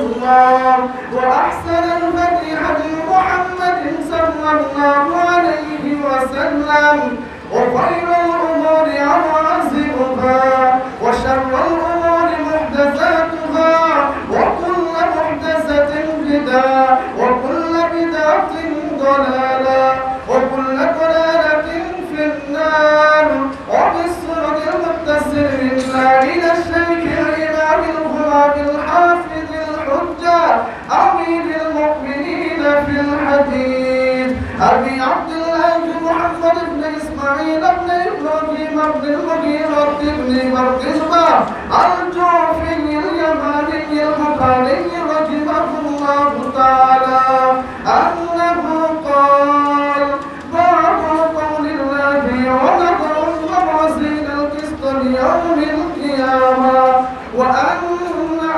الله وأحسن الهدي هدي محمد صلى الله عليه وسلم وخير الأمور عوازمها وشر الأمور محدثاتها وكل محدثة بدعة وكل بدعة ضلالة وكل ضلالة في النار. وبالسند المتصل منا إلى الشيخ الإمام الغراب الحافظ الحجة أمير المؤمنين في الحديث أبي عبد الله محمد بن إسماعيل بن إبراهيم بن المغيرة بن مردزبة الجوفي اليماني البخاري رحمه الله تعالى أنه قال: باب قول الله ونضع الموازين القسط ليوم القيامة وأن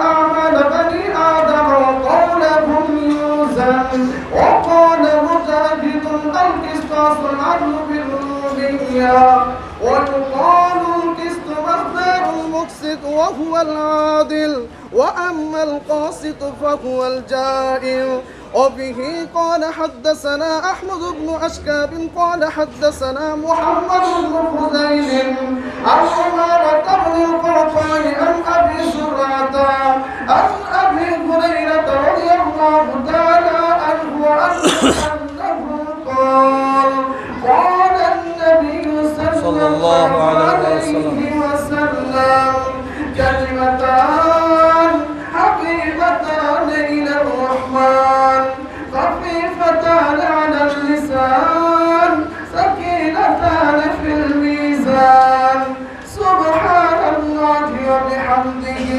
أعمال بني آدم وقولهم يوزن. وقال مجاهد: القسطاس العدل بالربوبية. ويقال القسط مصدر المقسط وهو العادل، وأما القاسط فهو الجائر. وبه قال حدثنا أحمد بن أشكاب قال حدثنا محمد بن فضيل عن عمارة بن القعقاع عن أبي زرعة عن أبي هريرة رضي الله تعالى عنه أنه قال: قال النبي صلى الله عليه وسلم: كلمتان حبيبتان إلى الرحمن خفيفتان على اللسان ثقيلتان في الميزان سبحان الله وبحمده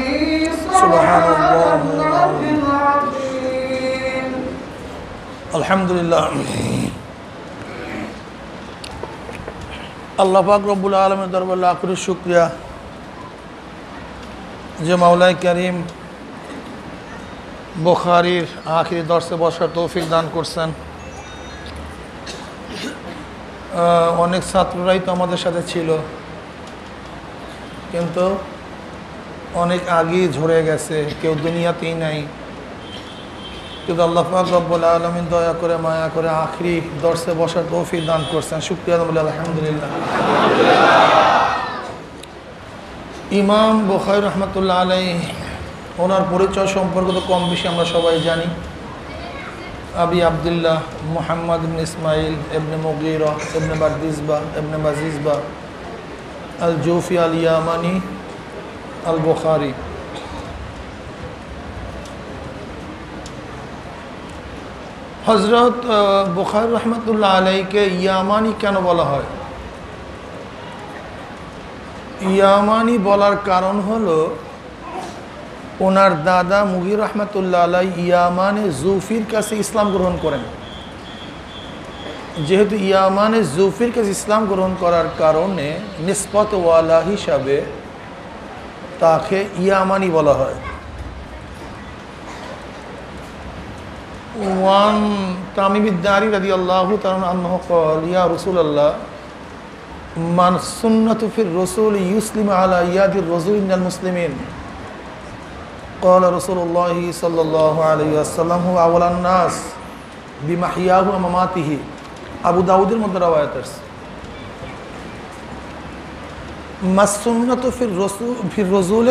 سبحان الله العظيم. الحمد لله. আল্লাহ পাক রব্বুল আলামিনের দরবারে লাখ কোটি শুকরিয়া যে মাওলাই কারীম বুখারীর আখিরি দর্শে বসার তৌফিক দান করছেন। অনেক ছাত্ররাই তো আমাদের সাথে ছিল, কিন্তু অনেক আগেই ঝরে গেছে, কেউ দুনিয়াতেই নাই। কিন্তু আল্লাহ পাক রব্বুল আলামিন দয়া করে মায়া করে আখিরি দর্শে বসার তৌফিক দান করছেন। শুকরিয়া আলহামদুলিল্লাহ। ইমাম বুখারী রহমাতুল্লাহ আলাইহি ওনার পরিচয় সম্পর্কে তো কম বেশি আমরা সবাই জানি। আবি আবদুল্লাহ মুহাম্মদ ইবনে ইসমাইল ইবনে মুগীরা ইবনে বারদিসবা ইবনে মাজিজবা আল জুফি আল ইয়ামানি আল বুখারী। হযরত বুখারী রহমাতুল্লাহ আলাইহিকে ইয়ামানি কেন বলা হয়? ইয়ামানি বলার কারণ হলো ওনার দাদা মুগীরা রহমাতুল্লাহ আলাইহি ইয়ামানে জুফির কাছে ইসলাম গ্রহণ করেন। যেহেতু ইয়ামানে জুফির কাছে ইসলাম গ্রহণ করার কারণে নিসবতওয়ালা হিসাবে তাকে ইয়ামানি বলা হয়। ওয়ান তামিমিদ্দারি রাদিয়াল্লাহু তাআলা আনহু ক্বাল ইয়া রাসূলুল্লাহ মান সুন্নাতু ফির রাসূল ইউসলিমু আলা ইয়াদির রাজুলিল মুসলিমিন। قال رسول الله صلى الله عليه وسلم هو أول الناس بمحياه ومماته। আবু দাউদের মধ্যে রওয়ায়াত আছে মাসুন্নাতু ফির রাসূল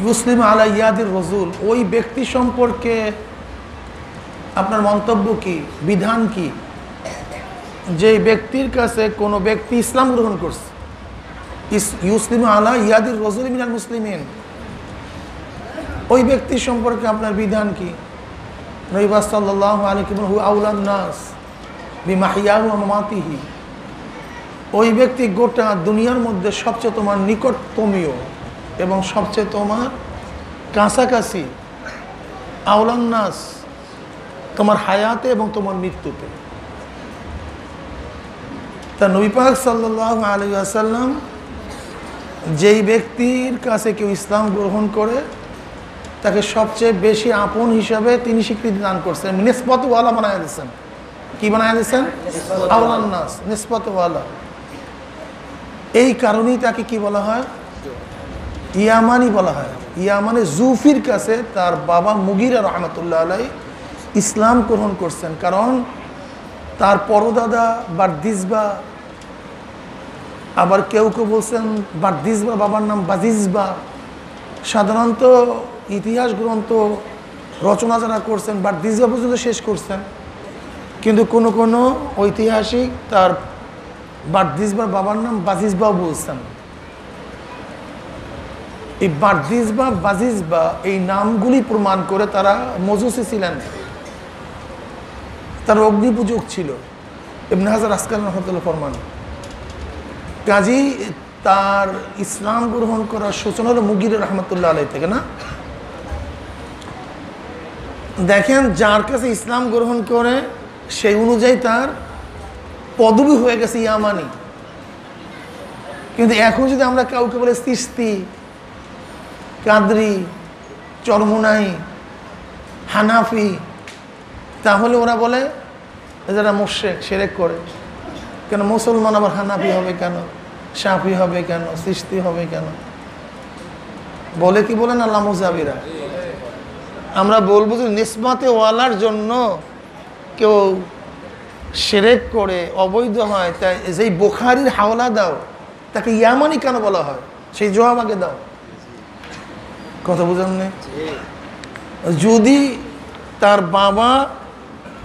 ইউসলিমু আলা ইয়াদির রাসূল। ওই ব্যক্তি সম্পর্কে আপনার মন্তব্য কি, বিধান কি, যে ব্যক্তির কাছে কোনো ব্যক্তি ইসলাম গ্রহণ করছে, ইউসলিমু আলা ইয়াদির রাসূল মিনাল মুসলিমিন, ওই ব্যক্তি সম্পর্কে আপনার বিধান কি? নবী সাল্লাল্লাহু আলাইহি ওয়াসাল্লাম হু আউলান নাস বিমাহিয়াহু ওয়া মামাতিহি। ওই ব্যক্তি গোটা দুনিয়ার মধ্যে সবচেয়ে তোমার নিকটতমীয় এবং সবচেয়ে তোমার কাছাকাছি, আউলান নাস, তোমার হায়াতে এবং তোমার মৃত্যুতে। তা নবী পাক সাল্লাল্লাহু আলাইহি ওয়াসাল্লাম যেই ব্যক্তির কাছে কেউ ইসলাম গ্রহণ করে তাকে সবচেয়ে বেশি আপন হিসাবে তিনি স্বীকৃতি দান করছেন, নিসবতওয়ালা বানায় দিয়েছেন। কি বানায় দিয়েছেন? আউলান নাস, নিসবতওয়ালা। এই কারণেই তাকে কি বলা হয়? ইয়ামানি বলা হয়। ইয়ামানে জুফির কাছে তার বাবা মুগিরা রহমতুল্লাহ আলাই ইসলাম গ্রহণ করছেন, কারণ তার পরদাদা বারদিসবা, আবার কেউ কেউ বলছেন বারদিসবা বাবার নাম বাজিজবা। সাধারণত ইতিহাস গ্রন্থ রচনা যারা করছেন বারদিসবা পর্যন্ত শেষ করছেন, কিন্তু কোনো কোনো ঐতিহাসিক তার বারদিসবার বাবার নাম বাজিজবাও বলছেন। এই বারদিসবা বাজিজবা এই নামগুলি প্রমাণ করে তারা মজুসি ছিলেন, তার অগ্নিপূজক ছিল। ইবনে হাজার আসকালানি রাহমাতুল্লাহ ফরমান, কাজী তার ইসলাম গ্রহণ করার সূচনা হলো মুগিরা রহমতুল্লাহ আলাই থেকে না। দেখেন যার কাছে ইসলাম গ্রহণ করে সেই অনুযায়ী তার পদবি হয়ে গেছে ইয়ামানি। কিন্তু এখন যদি আমরা কাউকে বলে চিশতি, কাদরি, চরমুনাই, হানাফি, তাহলে ওরা বলে যারা মুশরিক শিরক করে। কেন মুসলমান আবার হানাফি হবে কেন, শাফি হবে কেন, চিশতি হবে কেন? বলে কি বলেন আল্লাহ মুজাবিরা। আমরা বলবো যে নিসবাতে ওয়ালার জন্য কেউ শিরক করে অবৈধ হয়, তাই যেই বুখারীর হাওলা দাও তাকে ইয়ামানি কেন বলা হয়, সেই জবাব আগে দাও। কথা বুঝেন না? যদি তার বাবা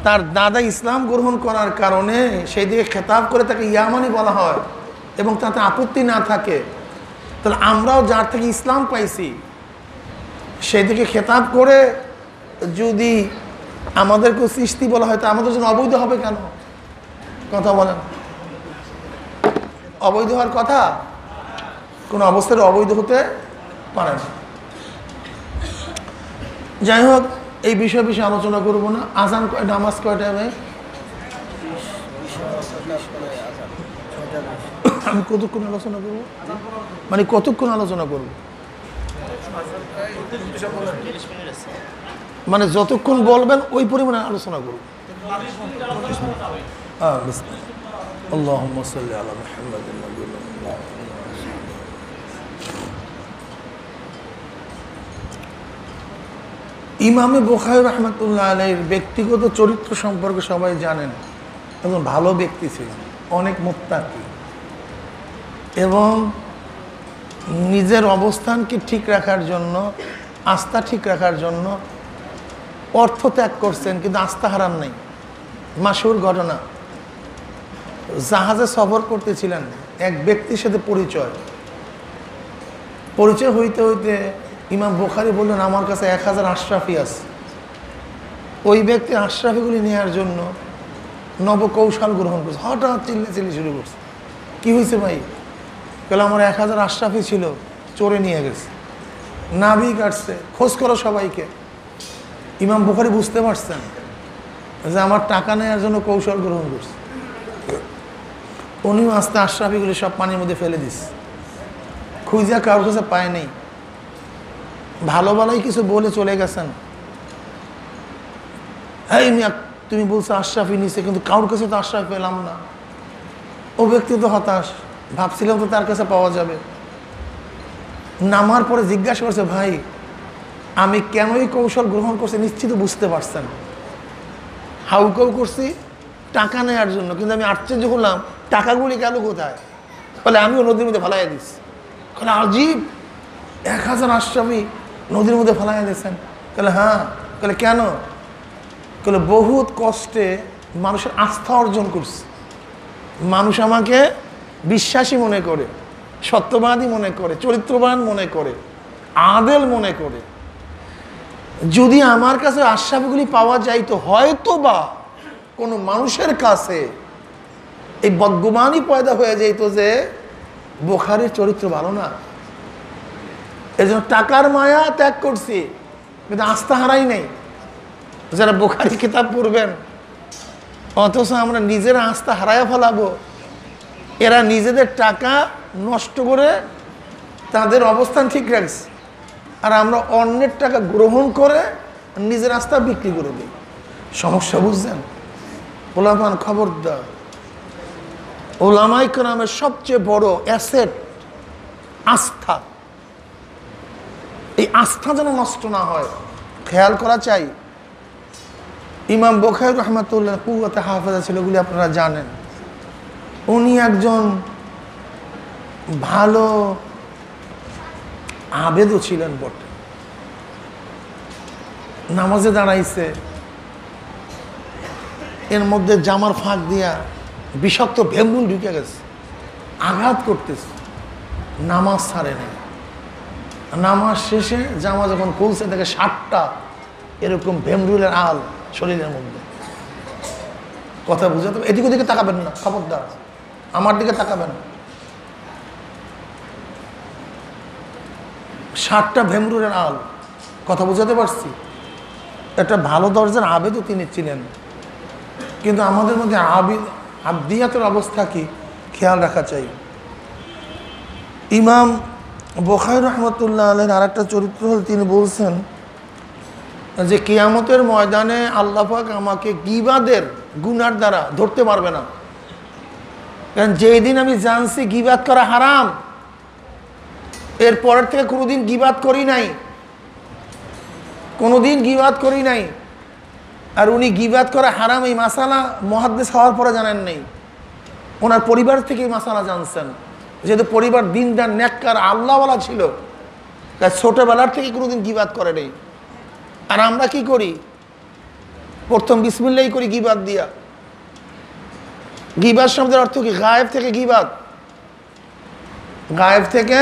তার দাদা ইসলাম গ্রহণ করার কারণে সেই দিকে খেতাব করে তাকে ইয়ামানি বলা হয় এবং তাতে আপত্তি না থাকে, তাহলে আমরাও যার থেকে ইসলাম পাইছি সেই দিকে খেতাব করে যদি আমাদেরকেও সৃষ্টি বলা হয় তা আমাদের জন্য অবৈধ হবে কেন? কথা বলেন। অবৈধ হওয়ার কথা কোনো অবস্থায় অবৈধ হতে পারে না। যাই হোক, এই বিষয়ে আলোচনা করব না। আজান নামাজ কয়টায় ভাই? আমি কতক্ষণ আলোচনা করব, মানে কতক্ষণ আলোচনা করব? মানে যতক্ষণ বলবেন ওই পরিমাণে আলোচনা করব। আল্লাহুম্মা সাল্লি আলা মুহাম্মাদিন নাবিয়্যিনা। ইমামে বুখারী রাহমাতুল্লাহ আলাইহির ব্যক্তিগত চরিত্র সম্পর্কে সবাই জানেন। একজন ভালো ব্যক্তি ছিলেন, অনেক মুত্তাকি, এবং নিজের অবস্থানকে ঠিক রাখার জন্য, আস্থা ঠিক রাখার জন্য অর্থ ত্যাগ করছেন, কিন্তু আস্থা হারান নাই। মাশহুর ঘটনা, জাহাজে সফর করতেছিলেন, এক ব্যক্তির সাথে পরিচয় হইতে হইতে ইমাম বুখারী বললেন আমার কাছে 1000 আশরাফি আছে। ওই ব্যক্তি আশরাফিগুলি নেওয়ার জন্য নবকৌশল গ্রহণ করছে। হঠাৎ চিল্লাচিল্লি শুরু করছে, কি হয়েছে ভাই? বলে আমার 1000 আশরাফি ছিল, চোরে নিয়ে গেছে, নাভি কাটছে, খোঁজ করো সবাইকে। ইমাম বুখারী বুঝতে পারছেন যে আমার টাকা নেওয়ার জন্য কৌশল গ্রহণ করছে। উনিও আস্তে আশরাফিগুলি সব পানির মধ্যে ফেলে দিচ্ছে, খুঁজা কারোর কাছে পায় নেই। ভালো ভালোই কিছু বলে চলে গেছেন। এই মিয়া, তুমি বলছো আশরাফি নিছে, কিন্তু কারোর কাছে তো আশরাফি পেলাম না। ও ব্যক্তি তো হতাশ, ভাবছিলাম তো তার কাছে পাওয়া যাবে। নামার পরে জিজ্ঞাসা করছে, ভাই আমি কেনই কৌশল গ্রহণ করছি নিশ্চিত বুঝতে পারছেন। হাউকাউ করছি টাকা নেওয়ার জন্য, কিন্তু আমি আশ্চর্য হলাম টাকাগুলি গেল কোথায়? বলে আমিও নদীর মধ্যে ফালাইয়া দিচ্ছি। বলে আজীব, 1000 আশরাফি নদীর মধ্যে ফালাইয়া দিয়েছেন? বলে হ্যাঁ। বলে কেন? বলে বহুত কষ্টে মানুষের আস্থা অর্জন করছে, মানুষ আমাকে বিশ্বাসী মনে করে, সত্যবাদী মনে করে, চরিত্রবান মনে করে, আদেল মনে করে। যদি আমার কাছে আশরাফিগুলি পাওয়া যাইতো, হয়তো বা কোনো মানুষের কাছে এই বদগুমানই পয়দা হয়ে যাইতো যে বুখারীর চরিত্র ভালো না, এই জন্য টাকার মায়া ত্যাগ করছি, কিন্তু আস্থা হারাই নাই। যারা বুখারী কিতাব পড়বেন, অথচ আমরা নিজেরা আস্থা হারাইয়া ফেলাবো। এরা নিজেদের টাকা নষ্ট করে তাদের অবস্থান ঠিক রাখছে, আর আমরা অন্যের টাকা গ্রহণ করে নিজের আস্থা বিক্রি করে দিই। সমস্যা বুঝছেন? ওলামান খবরদার, ওলামায়ে কেরামের সবচেয়ে বড় অ্যাসেট আস্থা। এই আস্থা যেন নষ্ট না হয়, খেয়াল করা চাই। ইমাম বুখারী রাহমাতুল্লাহ কুওয়াতে হাফেজা ছিল, এগুলি আপনারা জানেন। উনি একজন ভালো আবেদও ছিলেন বটে। নামাজে দাঁড়াইছে, এর মধ্যে জামার ফাঁক দিয়া বিষাক্ত ভেমরুল ঢুকে গেছে, আঘাত করতেছে, নামাজ ছাড়ে নেই। নামাজ শেষে জামা যখন খুলছে দেখে 60টা এরকম ভেমরুলের আল শরীরের মধ্যে। কথা বুঝাতে, এদিকে ওদিকে তাকাবেন না, খবরদার, আমার দিকে তাকাবেন। 60টা ভেমরুলের আল, কথা বুঝাতে পারছি? একটা ভালো দরজার আবেদও তিনি ছিলেন, কিন্তু আমাদের মধ্যে আবদিয়াতের অবস্থা কি খেয়াল রাখা চাই। ইমাম বুখারী রাহমাতুল্লাহ আলাইহি আর একটা চরিত্র হল, তিনি বলছেন যে কিয়ামতের ময়দানে আল্লাহ পাক আমাকে গীবাদের গুনার দ্বারা ধরতে পারবে না। কারণ যেই দিন আমি জানছি গীবাত করা হারাম, এর পরের থেকে কোনোদিন গীবাত করি নাই, কোনোদিন গীবাত করি নাই। আর উনি গীবাত করা হারাম এই মাসালা মুহাদ্দিস হওয়ার পরে জানেন নেই, ওনার পরিবার থেকে এই মাসালা জানছেন। যেহেতু পরিবার দিনদার নেককার আল্লাহওয়ালা ছিল, তাই ছোটবেলার থেকে কোনোদিন গীবাত করে নেই। আর আমরা কি করি? প্রথম বিসমিল্লাহ করি গীবাত দিয়া। গীবাত শব্দের অর্থ কি? গায়েব থেকে গীবাত, গায়েব থেকে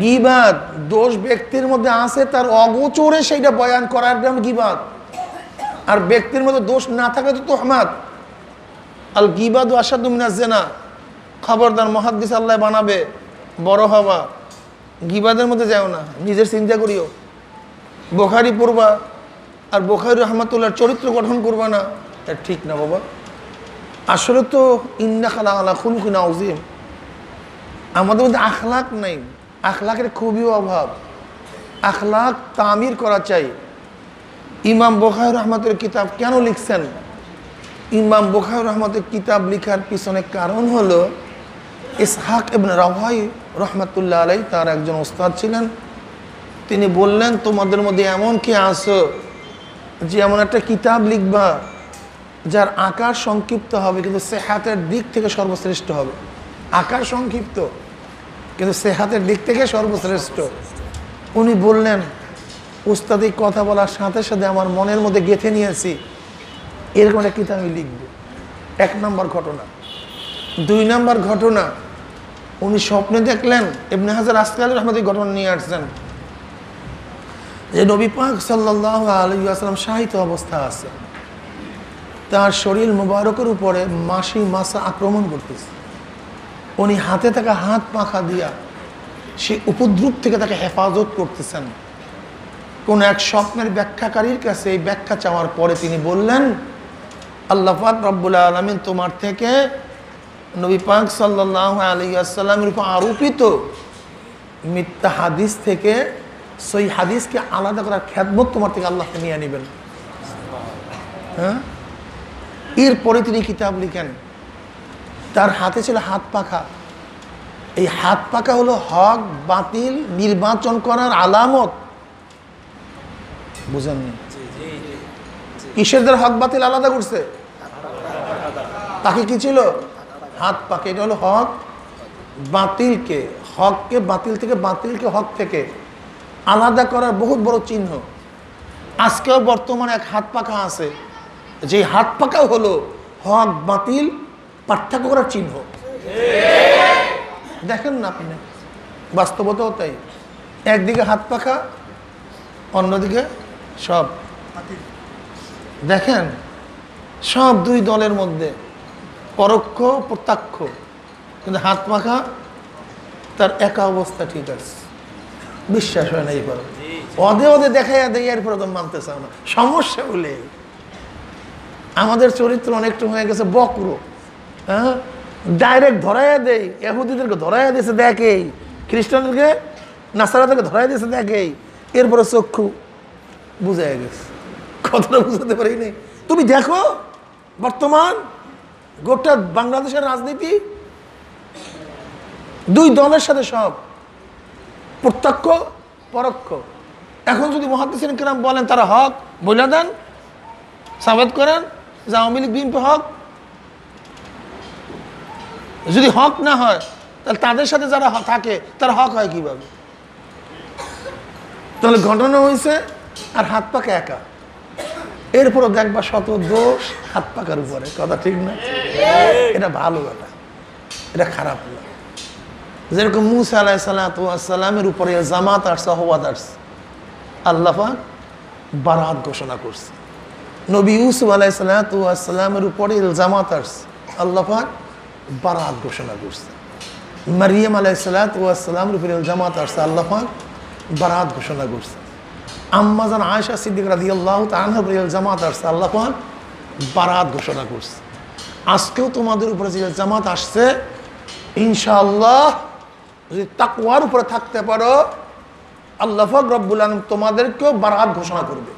গীবাত। দোষ ব্যক্তির মধ্যে আছে, তার অগোচরে সেইটা বয়ান করার নাম গীবাত। আর ব্যক্তির মধ্যে দোষ না থাকে তো তুহমাত। আল গীবাত আশাদ্দু মিনাজ জিনা। খবরদার, মুহাদ্দিস আল্লাহ বানাবে, বড় হবা, গীবাদের মধ্যে যাও না, নিজের চিন্তা করিও। বুখারী পড়বা আর বুখারী রাহমাতুল্লাহর চরিত্র গঠন করবা না, এটা ঠিক না বাবা। আসলে তো ইন্নাকা লাআলা খুলুকিন আযীম, আমাদের মধ্যে আখলাক নাই, আখলাকের খুবই অভাব। আখলাক তামির করা চাই। ইমাম বুখারী রাহমাতুল্লাহ কিতাব কেন লিখছেন? ইমাম বুখারী রাহমাতুল্লাহ কিতাব লিখার পিছনে কারণ হলো, ইসহাক ইবনে রাওয়াই রাহমাতুল্লাহ আলাইহি তার একজন ওস্তাদ ছিলেন। তিনি বললেন, তোমাদের মধ্যে এমন কি আছো যে এমন একটা কিতাব লিখবা যার আকার সংক্ষিপ্ত হবে কিন্তু সেহাতের দিক থেকে সর্বশ্রেষ্ঠ হবে। আকার সংক্ষিপ্ত কিন্তু সেহাতের দিক থেকে সর্বশ্রেষ্ঠ। উনি বললেন, উস্তাদ এই কথা বলার সাথে সাথে আমার মনের মধ্যে গেঁথে নিয়েছি, এরকম একটা কিতাব আমি লিখব। 1 নম্বর ঘটনা। 2 নম্বর ঘটনা, উনি স্বপ্নে দেখলেন, ইবনে হাজার আসকালী রাহমাতুল্লাহ ঘটনা নিয়ে আসছেন যে নবী পাক সাল্লাল্লাহু আলাইহি ওয়াসাল্লাম শায়িত অবস্থা আছে, তার শরীর মুবারকের উপরে মাছি মাছা আক্রমণ করতেছে। উনি হাতে থাকা হাত পাখা দিয়া সেই উপদ্রব থেকে তাকে হেফাজত করতেছেন। কোন এক স্বপ্নের ব্যাখ্যাকারীর কাছে এই ব্যাখ্যা চাওয়ার পরে তিনি বললেন, আল্লাহ পাক রব্বুল আলামিন তোমার থেকে নবী পাক সাল্লাল্লাহু আলাইহি ওয়াসাল্লামের উপর আরোপিত মিথ্যা হাদিস থেকে সই হাদিসকে আলাদা করার খেদমত তোমার থেকে আল্লাহকে নিয়ে নেবেন। হ্যাঁ, এরপরে তিনি কিতাব লিখেন। তার হাতে ছিল হাত পাখা। এই হাত পাখা হলো হক বাতিল নির্বাচন করার আলামত। বুঝেননি? কিসের দ্বারা হক বাতিল আলাদা করছে? তাকে কি ছিল? হাত পাখা। এটা হলো হক বাতিলকে, হককে বাতিল থেকে, বাতিলকে হক থেকে আলাদা করার বহুত বড় চিহ্ন। আজকেও বর্তমানে এক হাত পাখা আছে, যে হাত পাখা হলো হক বাতিল পার্থক্য করার চিহ্ন। দেখেন না আপনি, বাস্তবতাও তাই। একদিকে হাত পাখা, অন্যদিকে সব দেখেন, সব দুই দলের মধ্যে পরোক্ষ প্রত্যক্ষ, কিন্তু হাত পাখা তার একা অবস্থা ঠিক আছে। বিশ্বাস হয় না এই পরে অদে অদে দেখাইয়া দেয়, এরপরে তো মানতে চাও না। সমস্যা হলে আমাদের চরিত্র অনেকটা হয়ে গেছে বক্র। হ্যাঁ, ডাইরেক্ট ধরাইয়া দেয়, ইহুদিদেরকে ধরাইয়া দিয়েছে দেখেই, খ্রিস্টানদেরকে নাসারাদেরকে ধরাইয়া দিয়েছে দেখেই, এরপরে চক্ষু বুঝাই গেছে। কতটা বুঝাতে পারি নি? তুমি দেখো বর্তমান গোটা বাংলাদেশের রাজনীতি, দুই দলের সাথে সব প্রত্যক্ষ পরোক্ষ। এখন যদি মুহাদ্দিসিন কিরাম বলেন তারা হক, বলে দেন, সাবেত করেন যে আওয়ামী লীগ বিএনপি হক। যদি হক না হয় তাহলে তাদের সাথে যারা থাকে তারা হক হয় কিভাবে? তাহলে ঘটনা হয়েছে আর হাত পাকা একা, এরপরও দেখবা শত দোষ হাত পাকার উপরে। কথা ঠিক না? এটা ভালো কথা, এটা খারাপ না। যেরকম মুসা আলাইহিসসালামের উপরে জামাত আর সাহবাত আসছে, আল্লাহ পাক বারাত ঘোষণা করছে। নবী ইউসুফ আলাইহিসসালামের উপরে জামাত আসছে, আল্লাহ পাক বারাত ঘোষণা করছে। মারিয়াম আলাইহিসসালামের উপরে জামাত আসছে, আল্লাহ পাক বারাত ঘোষণা করছে। আম্মা জান আয়েশা সিদ্দিকা রাদিয়াল্লাহু তাআলা আনহার উপরে জামাত আসছে, আল্লাহ পাক বারাত ঘোষণা করছে। আজকেও তোমাদের উপরে যে জামাত আসছে, ইনশাআল্লাহ যদি তাকওয়ার উপরে থাকতে পারো, আল্লাহ পাক রব্বুল আলামিন তোমাদেরকেও বারাত ঘোষণা করবে,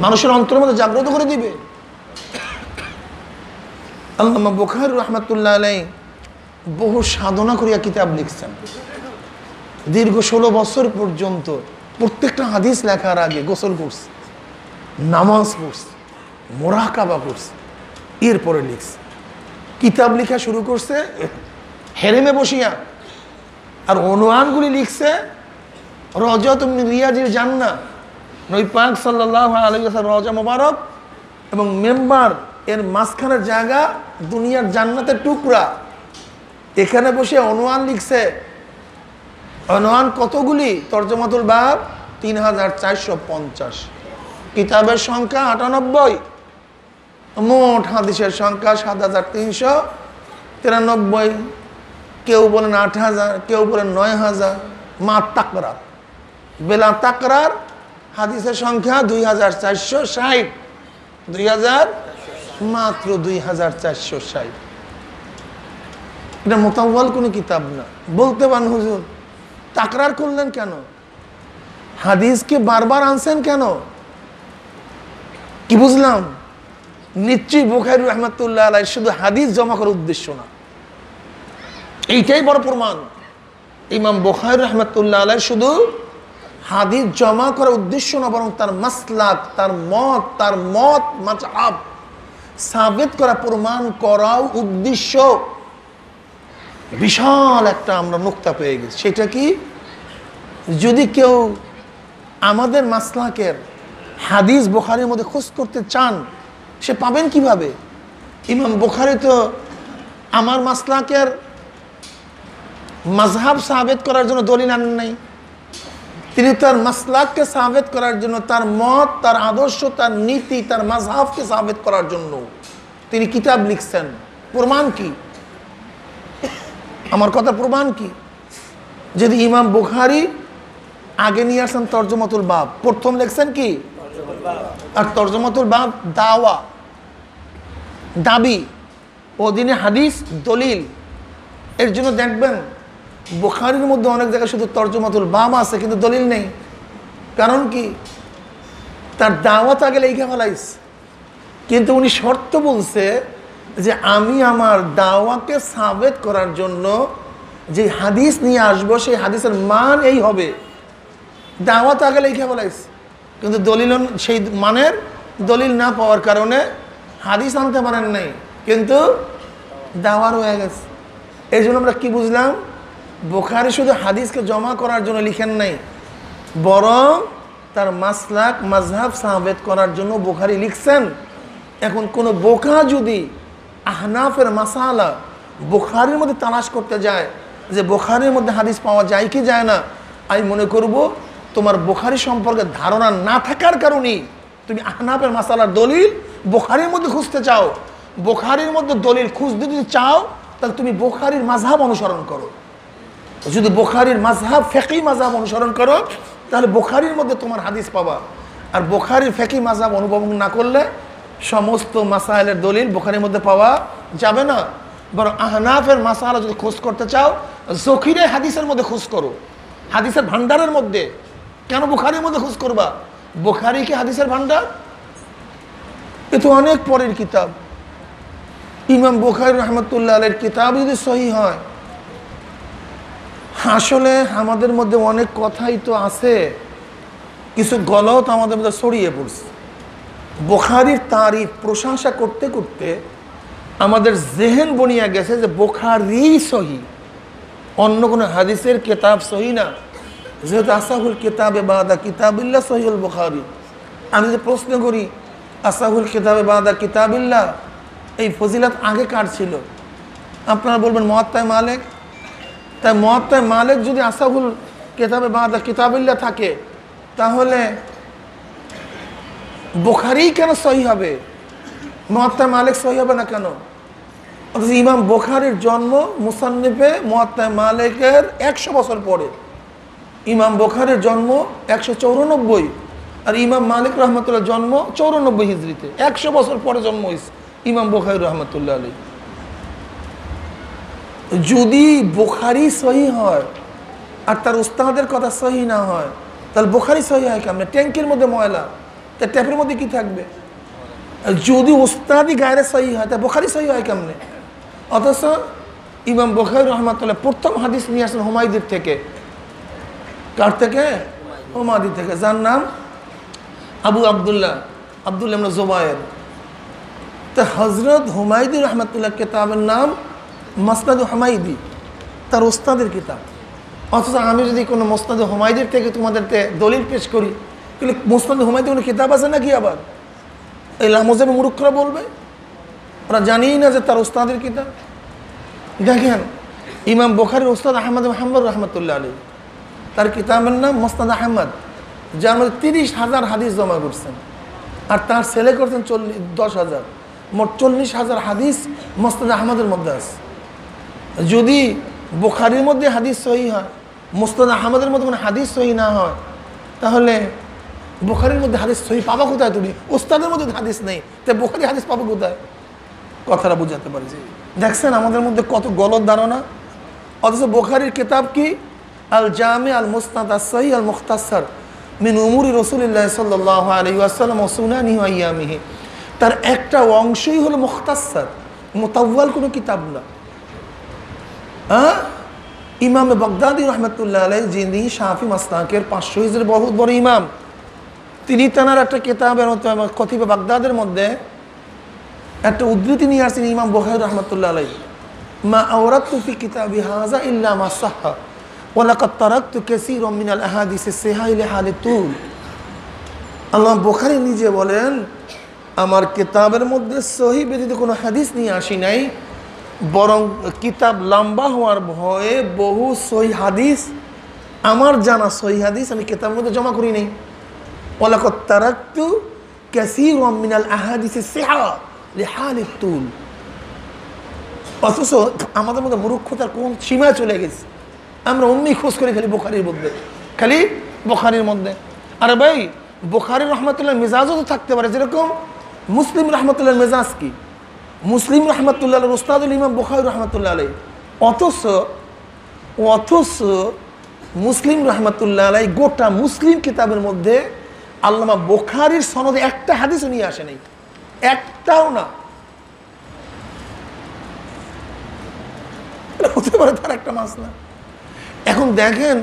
মানুষের অন্তরের মধ্যে জাগ্রত করে দিবে। আল্লামা বুখারী রাহমাতুল্লাহ আলাইহি বহু সাধনা করিয়া কিতাব লিখছেন। দীর্ঘ 16 বছর পর্যন্ত প্রত্যেকটা হাদিস লেখার আগে গোসল করছে, নামাজ পড়ছে, মুরাকাবা করছে, এরপরে লিখছে। কিতাব লেখা শুরু করছে হেরেমে বসিয়া, আর অনুয়ানগুলি লিখছে রওজাত মিন রিয়াজিল জান্নাহ, নবী পাক সাল্লাল্লাহু আলাইহি ওয়াসাল্লাম রওজা মোবারক এবং মেম্বার এর মাঝখানের জায়গা দুনিয়ার জান্নাতের টুকরা, এখানে বসে অনুয়ান লিখছে। অনুয়ান কতগুলি? তরজমাতুল বাব 3450, কিতাবের সংখ্যা 98, মোট হাদিসের সংখ্যা 7393, কেউ বলেন 8000, কেউ বলেন 9000। মা তাকরার, বেলা তাকরার হাদিসের সংখ্যা 2460, 2000 মাত্র 2460। এটা মোতাওয়াল কোনো কিতাব না। বলতে পারেন হুজুর তাকরার করলেন কেন, হাদিসকে বারবার আনছেন কেন? কি বুঝলাম? নিশ্চয়ই বুখারী রাহমাতুল্লাহ আলাইহি শুধু হাদিস জমা করার উদ্দেশ্য না, এইটাই বড় প্রমাণ। ইমাম বুখারী রাহমাতুল্লাহ আলাইহি শুধু হাদিস জমা করার উদ্দেশ্য না, বরং তার মাসলাক, তার মত মাযহাব সাবিত করা, প্রমাণ করাও উদ্দেশ্য। বিশাল একটা আমরা নুকতা পেয়ে গেছি। সেটা কি? যদি কেউ আমাদের মাসলাকের হাদিস বুখারীর মধ্যে খোঁজ করতে চান, সে পাবেন কিভাবে? ইমাম বুখারী তো আমার মাসলাকের মাযহাব সাবিত করার জন্য দলিল আনেন নাই, তিনি তার মাসলাককে সাবিত করার জন্য, তার মত, তার আদর্শ, তার নীতি, তার মাযহাবকে সাবিত করার জন্য তিনি কিতাব লিখছেন। প্রমাণ কি? আমার কথা প্রমাণ কি? যদি ইমাম বুখারী আগে নিয়ে আসেন তরজমাতুল বাব, প্রথম লিখছেন কি? আর তরজমাতুল বাব দাওয়া, দাবি, ওদিনে হাদিস, দলিল। এর জন্য দেখবেন বুখারীর মধ্যে অনেক জায়গায় শুধু তরজমাতুল বাব আছে কিন্তু দলিল নেই। কারণ কি? তার দাওয়াত আগে লেখা ফেলাইছে, কিন্তু উনি শর্ত বলছে যে আমি আমার দাওয়াকে সাবিত করার জন্য যে হাদিস নিয়ে আসবো সেই হাদিসের মান এই হবে। দাওয়াত আগে লেখা ফেলাইছে, কিন্তু দলিল, সেই মানের দলিল না পাওয়ার কারণে হাদিস আনতে পারেন নাই, কিন্তু দাওয়ার হয়ে গেছে। এই জন্য আমরা কি বুঝলাম? বুখারী শুধু হাদিসকে জমা করার জন্য লিখেন নাই, বরং তার মাসলাক, মাযহাব সাবিত করার জন্য বুখারী লিখছেন। এখন কোনো বোকা যদি আহনাফের মাসালা বুখারীর মধ্যে তালাশ করতে যায় যে বুখারীর মধ্যে হাদিস পাওয়া যায় কি যায় না, আমি মনে করব তোমার বুখারী সম্পর্কে ধারণা না থাকার কারণেই তুমি আহনাফের মাসালার দলিল বুখারীর মধ্যে খুঁজতে চাও। বুখারীর মধ্যে দলিল খুঁজতে যদি চাও তাহলে তুমি বুখারীর মাযহাব অনুসরণ করো। যদি বুখারীর মাযহাব, ফিকহি মাযহাব অনুসরণ করো তাহলে বুখারীর মধ্যে তোমার হাদিস পাবা। আর বুখারীর ফিকহি মাযহাব অনুভব না করলে সমস্ত মাসাইলের দলিল বুখারীর মধ্যে পাওয়া যাবে না। বরং আহনাফের মাসালা যদি খোঁজ করতে চাও, যখীরে হাদিসের মধ্যে খোঁজ করো, হাদিসের ভান্ডারের মধ্যে। কেন বুখারীর মধ্যে খোঁজ করবা? বুখারী কি হাদিসের ভান্ডার? এ তো অনেক পরের কিতাব। ইমাম বুখারী রাহমাতুল্লাহ আলাইহির কিতাব যদি সহিহ হয়, আসলে আমাদের মধ্যে অনেক কথাই তো আছে, কিছু গলত আমাদের মধ্যে ছড়িয়ে পড়ছে। বুখারীর তারিফ প্রশংসা করতে করতে আমাদের জেহেন বনিয়া গেছে যে বুখারী সহি, অন্য কোনো হাদিসের কিতাব সহি না। যেহেতু আসাহুল কিতাবে বাদা কিতাবিল্লাহ সহিহুল বুখারী, আমি যদি প্রশ্ন করি আসাহুল কিতাবে বাদা কিতাবিল্লাহ এই ফজিলত আগে কার ছিল, আপনারা বলবেন মুয়াত্তা মালিক। তাই মুয়াত্তা মালিক যদি আসাহুল কিতাবে বাদা কিতাবিল্লাহ থাকে, তাহলে বুখারী কেন সহি হবে, মুয়াত্তা মালিক সহি হবে না কেন? অথচ ইমাম বুখারীর জন্ম মুসান্নিফে মুয়াত্তা মালিকের 100 বছর পরে। ইমাম বুখারীর জন্ম 194, আর ইমাম মালিক রহমতুল্লাহ জন্ম 94 হিজরিতে, 100 বছর পরে জন্ম হয়েছে ইমাম বুখারী রহমতুল্লাহ আলাইহি। যদি বুখারী সহি হয় আর তার উস্তাদের কথা সহি না হয়, তাহলে বুখারী সহি হয় কেমনে? ট্যাঙ্কির মধ্যে ময়লা, তা ট্যাপের মধ্যে কি থাকবে? যদি উস্তাদি গায়রে সহি হয়, তা বুখারী সহি হয় কেমনে? অথচ ইমাম বুখারী রহমতুল্লাহ প্রথম হাদিস নিয়ে আসেন হুমায়দির থেকে। কার থেকে? হুমায়দি থেকে, যার নাম আবু আবদুল্লাহ ইবনে জুবায়ের। তা হজরত হুমায়দি রহমতুল্লাহ কিতাবের নাম মুসনাদ হুমায়দি, তার উস্তাদের কিতাব। অথচ আমি যদি কোনো মুসনাদ হুমায়দির থেকে তোমাদেরকে দলিল পেশ করি, কিন্তু মুসনাদ হুমায়দি কোনো কিতাব আছে নাকি? আবার এই লামোজের মুরুখরা বলবে ওরা জানিই না যে তার উস্তাদের কিতাব। দেখেন ইমাম বুখারীর উস্তাদ আহমদ ইবনে হাম্বল রহমতুল্লাহ আলাইহি, তার কিতাবের নাম মুসনাদ আহমদ, যার মধ্যে 30,000 হাদিস জমা করছেন, আর তার ছেলে করছেন 10,000, মোট 40,000 হাদিস মুসনাদ আহমদের মধ্যে আছে। যদি বুখারীর মধ্যে হাদিস সহি হয়, মুসনাদ আহমদের মধ্যে কোনো হাদিস সহি না হয়, তাহলে বুখারীর মধ্যে হাদিস সহি পাবা কোথায়? তুমি উস্তাদের মধ্যে হাদিস নেই, তাই বুখারী হাদিস পাবো কোথায়? কথাটা বুঝাতে পারছি। দেখছেন আমাদের মধ্যে কত গলত ধারণা। অথচ বুখারীর কিতাব কি? আল জামি আল মুসনাদ আস সহিহ আল মুখতাসার মিন উমুরি রাসূলিল্লাহ সাল্লাল্লাহু আলাইহি ওয়াসাল্লাম ওয়া সুনানিহি ওয়া আইয়ামিহি। তার একটা অংশই হলো মুখতাসার, মুতাওয়াল কোনো কিতাব না। ইমাম বাগদাদি রহমতুল্লাহ আলাইহি, যিনি শাফি মাসলাকের 500 হিজরির বহুত বড় ইমাম, তিনি তার একটা কিতাবের মধ্যে খতিবে বাগদাদের মধ্যে একটা উদ্ধৃতি নিয়ে আসছেন ইমাম বুখারী রহমতুল্লাহ আলাইহি, মা আওরাতু ফি কিতাবি হাযা ইল্লা মা সাহহা ওয়া লাকাদ তারাকতু কাসীরাম মিনাল আহাদিস as-সিহাহ লিহালিত তুল। আল্লাহ বুখারী নিজে বলেন, আমার কিতাবের মধ্যে সহি ব্যতীত কোনো হাদিস নিয়ে আসি নাই, বরং কিতাব লম্বা হওয়ার ভয়ে বহু সহি হাদিস, আমার জানা সহি হাদিস আমি কিতাবের মধ্যে জমা করি নাই। ওয়া লাকাদ তারাকতু কাসীরাম মিনাল আহাদিস as-সিহাহ লিহালিত তুল। অথচ আমাদের মধ্যে মূর্খতার কোন সীমায় চলে গেছে, আমরা অমনি খোঁজ করি খালি বুখারীর মধ্যে, খালি বুখারীর মধ্যে। আরে ভাই, বুখারী রহমতুল্লাহ মেজাজও তো থাকতে পারে, যেরকম মুসলিম রহমতুল্লাহ মেজাজ কি? মুসলিম রহমতুল্লাহ উস্তাদুল ইমাম বুখারী রহমতুল্লাহ আলাইহি। অথচ মুসলিম রহমতুল্লাহ আলাইহি গোটা মুসলিম কিতাবের মধ্যে আল্লামা বুখারীর সনদে একটা হাদিসও নিয়ে আসে নাই, একটাও না। হতে পারে তার একটা মাসলা। এখন দেখেন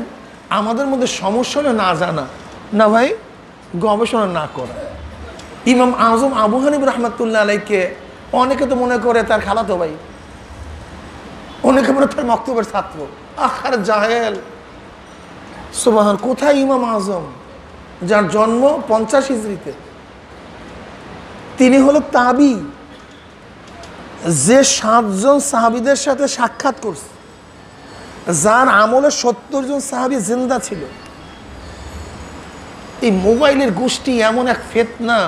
আমাদের মধ্যে সমস্যা না জানা, না ভাই গবেষণা না করা। ইমাম আজম আবু হানিফা রহমতুল্লাহ আলাইহিকে অনেকে তো মনে করে তার খালাতো ভাই, অনেকে মনে তার মক্তবের ছাত্র। আখার জাহেল সুবহান। কোথায় ইমাম আজম, যার জন্ম 50 হিজরিতে? তিনি হলো তাবি, যে 7 জন সাহাবীদের সাথে সাক্ষাৎ করছে, যার আমলে 70 জন সাহাবী জিন্দা ছিল। এই মোবাইলের গোষ্ঠী এমন এক ফিতনা,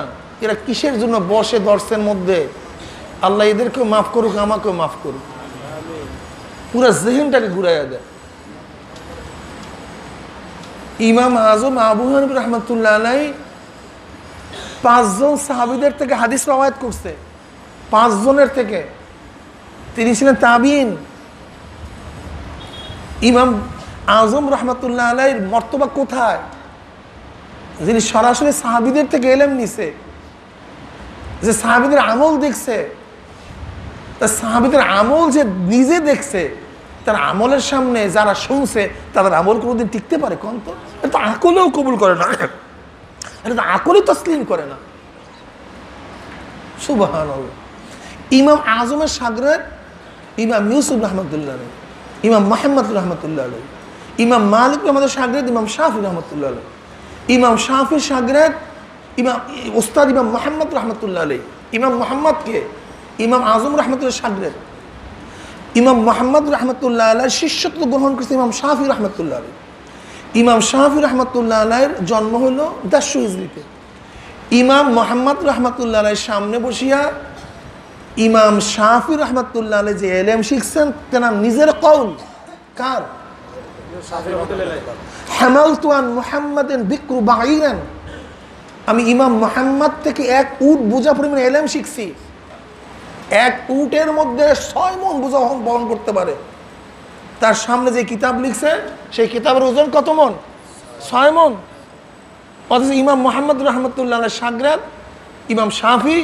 এরা কিসের জন্য বসে দর্শের মধ্যে? আল্লাহ এদেরকেও মাফ করুক, আমাকেও মাফ করুক, পুরো জেহেনটাকে ঘুরাইয়া দেয়। ইমাম আজম আবু হানিফা রহমতুল্লাহ আলাইহি 5 জন সাহাবীদের থেকে হাদিস রওয়ায়াত করছে, 5 জনের থেকে। তিনি ছিলেন তাবিঈন। ইমাম আজম রহমতুল্লাহ আলাইহির মর্তবা কোথায়? যিনি সরাসরি সাহাবীদের থেকে ইলম নিছে, যে সাহাবীদের আমল দেখছে, তা সাহাবীদের আমল যে নিজে দেখছে, তার আমলের সামনে যারা শুনছে তাদের আমল কোনোদিন টিকতে পারে? কোন তো এটা তো আকলেও কবুল করে না, এটা তো আকলে তসলিম করে না। সুবহানাল্লাহ। ইমাম আজমের শাগরেদ ইমাম ইউসুফ রহমতুল্লাহ আলাইহি, ইমাম মুহাম্মদ রহমতুল্লাহ আলাইহি, ইমাম মালিক আমাদের শাগরেদ ইমাম শাফি রহমতুল্লাহ আলাইহি, ইমাম শাফির শাগরেদ ইমাম উস্তাদ ইমাম মুহাম্মদ রহমতুল্লাহ আলাইহি। ইমাম মুহাম্মদকে ইমাম আজম রহমতুল্লাহ শাগরেদ, ইমাম মুহাম্মদ রহমতুল্লাহ আলাইহির শিষ্যত্ব গ্রহণ করেছে ইমাম শাফি রহমতুল্লাহ আলাইহি। ইমাম শাফি রহমতুল্লাহ আলাইহির জন্ম হলো ১০০ হিজরিতে। ইমাম মুহাম্মদ রহমতুল্লাহ আলাইহির সামনে বসিয়া ইমাম শাফি রহমতুল্লাহ আলাইহি যে ইলম শিখছেন তেনার নিজের কওল, কার? হামালতু আন মুহাম্মাদিন বিকরু বাঈরান, আমি ইমাম মুহাম্মদ থেকে এক উট বোঝা পরিমাণ ইলম শিখছি। এক উটের মধ্যে ৬ মণ বোঝা বহন করতে পারে। তার সামনে যে কিতাব লিখছে সেই কিতাবের ওজন কত মণ? ৬ মণ। অথচ ইমাম মুহাম্মদ রহমতুল্লাহ আলাইহির শাগরেদ ইমাম শাফি,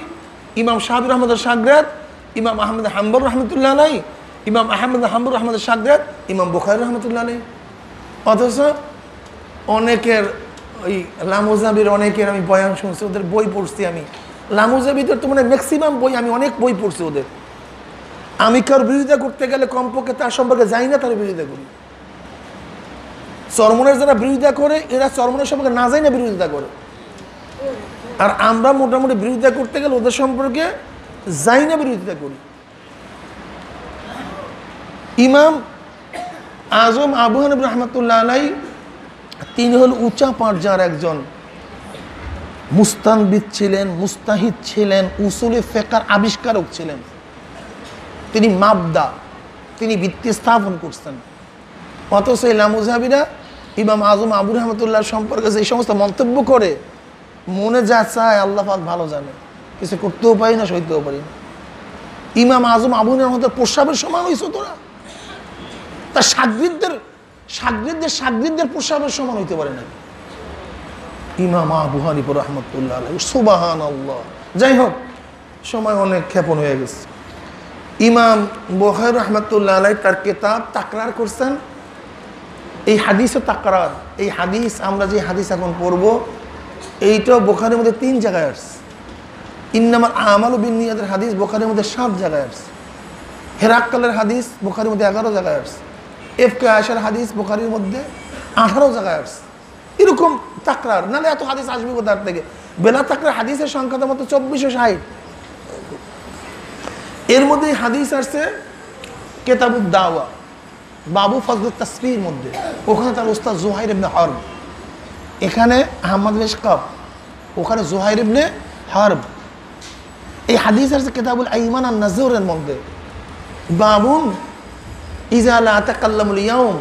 ইমাম শাফি রহমতুল্লাহ শাগরেদ ইমাম আহমদ হাম্বল রহমতুল্লাহ আলাইহি, ইমাম আহমদ হাম্বল রহমতুল্লাহ শাগরেদ ইমাম বুখারী রহমতুল্লাহ আলাইহি। অথচ অনেকের ওই লামুজাবির অনেকের আমি বয়ান শুনছি, ওদের বই পড়ছি আমি। লামুজাবিদের তো মানে ম্যাক্সিমাম বই আমি অনেক বই পড়ছি ওদের। আমি কার বিরোধিতা করতে গেলে কমপক্ষে তার সম্পর্কে জানি না, তার বিরোধিতা করি। চরমনের যারা বিরোধিতা করে এরা চরমনের সম্পর্কে না জানি না বিরোধিতা করে। আর আমরা মোটামুটি বিরোধিতা করতে গেলে ওদের সম্পর্কে জানি না বিরোধিতা করি। ইমাম আজম আবু হানিফা রহমতুল্লাহ আলাইহি তিনি হল উঁচা পর্যায়ের একজন মুস্তানবিদ ছিলেন, মুস্তাহিদ ছিলেন, উসুলে ফিকহের আবিষ্কারক ছিলেন। তিনি মাবদা, তিনি ভিত্তি স্থাপন করছেন। অথচ এই লামুজাবিরা ইমাম আজম আবু রহমতুল্লাহ সম্পর্কে যে সমস্ত মন্তব্য করে মনে যা চায় আল্লাহ পাক ভালো জানে, কিছু করতেও পারি না, সইতেও পারি না। ইমাম আজম আবু রহমতুল্লাহ প্রস্রাবের সমান হয়েছে তোরা? তার সাগরিদদের প্রস্রাবের সমান হইতে পারে না ইমাম আবু হানিফা রহমতুল্লাহ আলাইহি। সুবহানাল্লাহ। যাই হোক, সময় অনেক ক্ষেপণ হয়ে গেছে। ইমাম বুখারী রহমতুল্লাহ আলাইহি তার কিতাব তাকরার করছেন। এই হাদিসও তাকরার। এই হাদিস আমরা যে হাদিস এখন পড়ব এইটাও বুখারীর মধ্যে 3 জায়গায় আসছে। ইন্নামাল আমালু বিন্নিয়াতের হাদিস বুখারীর মধ্যে 7 জায়গায় আসছে। হেরাক্কালের হাদিস বুখারীর মধ্যে 11 জায়গায় আসছে। এফকে আয়েশার হাদিস বুখারীর মধ্যে 18 জায়গায় আসছে। এরকম তাকরার, নাহলে এত হাদিস আসবে কোথার থেকে? বেলা তাকরার হাদিসের সংখ্যা তো মতো 2460। এর মধ্যে হাদিস আসছে কিতাবুদ দাওয়া বাবু ফজলুত তাসবির মধ্যে। ওখানে তার উস্তাদ জুহাইর ইবনে হারব, এখানে আহমদ মেশকাব, ওখানে জুহাইর ইবনে হারব। এই হাদিস আসছে কিতাবুল আইমান আন নাজুরের মধ্যে। বাবুন ইজা লা তাকাল্লামুল ইয়াউম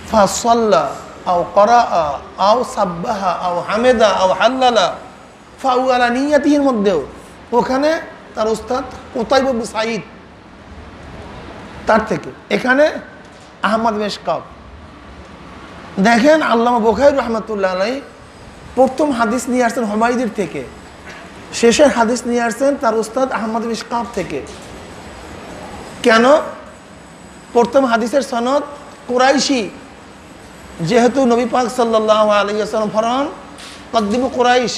ফাসাল্লা আও করাআ আও সাব্বাহা আও হামেদা আও হাল্লালা ফাউ আলা নিয়াতিহির মধ্যেও ওখানে তার উস্তাদ কুতাইবা ইবনে সাঈদ তার থেকে, এখানে আহমদ মেশকাব। দেখেন আল্লামা বুখারী রহমতুল্লাহ আলাইহি প্রথম হাদিস নিয়ে আসছেন হুমায়দির থেকে, শেষের হাদিস নিয়ে আসছেন তার উস্তাদ আহমদ মেশকাব থেকে। কেন? প্রথম হাদিসের সনদ কুরাইশি, যেহেতু নবী পাক সাল্লাল্লাহু আলাইহি ওয়াসাল্লাম ফরমান কদ্দিমু কুরাইশ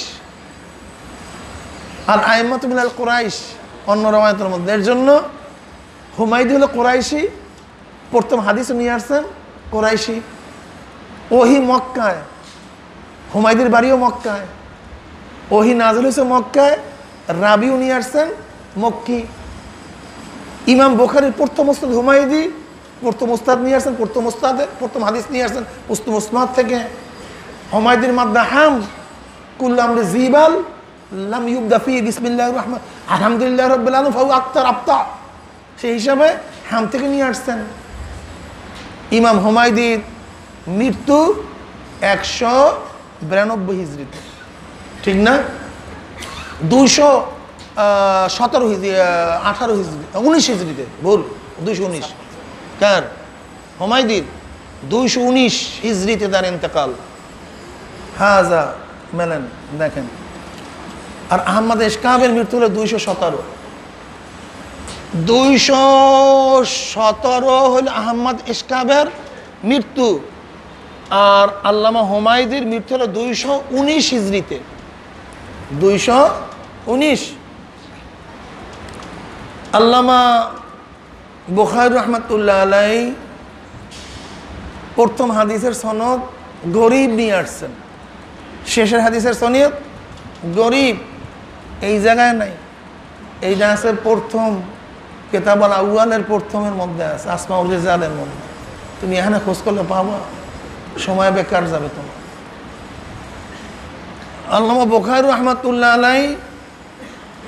আর আইম্মাতু মিনাল কুরাইশ অন্য রওয়ায়াতের মধ্যে। এর জন্য হুমায়দি হলো কুরাইশি, প্রথম হাদিস নিয়ে আসছেন কুরাইশি। ওহি মক্কায়, হুমায়দির বাড়িও মক্কায়, ওহি নাজিল হয়েছে মক্কায়, রাবিও নিয়ে আসছেন মক্কি। ইমাম বুখারীর প্রথম উস্তাদ হুমায়দি, প্রথম উস্তাদ নিয়ে আসছেন, প্রথম হাদিস নিয়ে আসছেন উসমাদ থেকে। হুমায়দির মাদ্দা হাম কুল্লু আমরি জিবাল লাম ইউবদা ফি বিসমিল্লাহির রহমান আলহামদুলিল্লাহি রাব্বিল আলামিন ফাহু আকতার আবতা, সেই হিসাবে হাম থেকে নিয়ে আসছেন। ইমাম হুমায়দির মৃত্যু 192 হিজরিতে, ঠিক না? 217 হিজরি, 18 হিজরি, 19 হিজরিতে, ভুল, 219। কার? হুমায়দির 219 হিজরিতে তার ইন্তেকাল। হাজা মেলেন দেখেন। আর আহমদ ইশকাবের মৃত্যু হলো 217। 217 হল আহমদ ইশকাবের মৃত্যু, আর আল্লামা হুমায়ুদির মৃত্যু হলো 219 হিজরিতে। 219। আল্লামা বুখারী রহমাতুল্লাহ আলাইহি প্রথম হাদিসের সনদ গরিব নিয়ে আসছেন, শেষের হাদিসের সনদ গরিব। এই জায়গায় নাই, এইটা আছে প্রথম কিতাবুল আউয়ালের প্রথমের মধ্যে আছে, আসমাউল রিজালের মধ্যে। তুমি এখানে খোঁজ করলে পাবা, সময় বেকার যাবে তোমার। আল্লামা বুখারী রহমাতুল্লাহ আলাইহি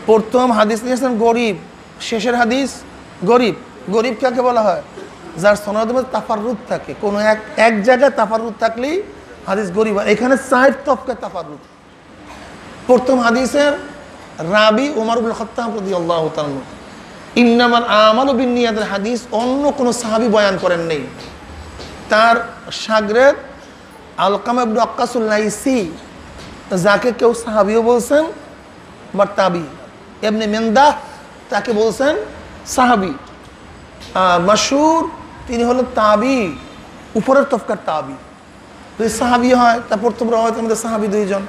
প্রথম হাদিস নিয়েছেন গরিব, শেষের হাদিস গরিব। গরিব কাকে বলা হয়? যার সনদের মধ্যে তাফাররুদ থাকে, কোনো এক জায়গায় তাফাররুদ থাকলেই হাদিস গরিব। এখানে 4 তফকে তাফাররুদ। প্রথম হাদিসের রাবি ওমর ইবনে খাত্তাব রাদিয়াল্লাহু তাআলা, ইন্নামাল আমালু বিন্নিয়াতিল হাদিস অন্য কোনো সাহাবী বয়ান করেন নেই। তার শাগরেদ আলকামা ইবনে ওয়াক্কাসুল লাইসি, যাকে কেউ সাহাবীও বলছেন বা তাবি, ইবনে মিন্দাহ তাকে বলছেন সাহাবী। মাশহুর তিনি হলেন তাবি, উপরের তফকার তাবি। যদি সাহাবী হয় তার প্রথম রাওয়াতের মধ্যে সাহাবী 2 জন,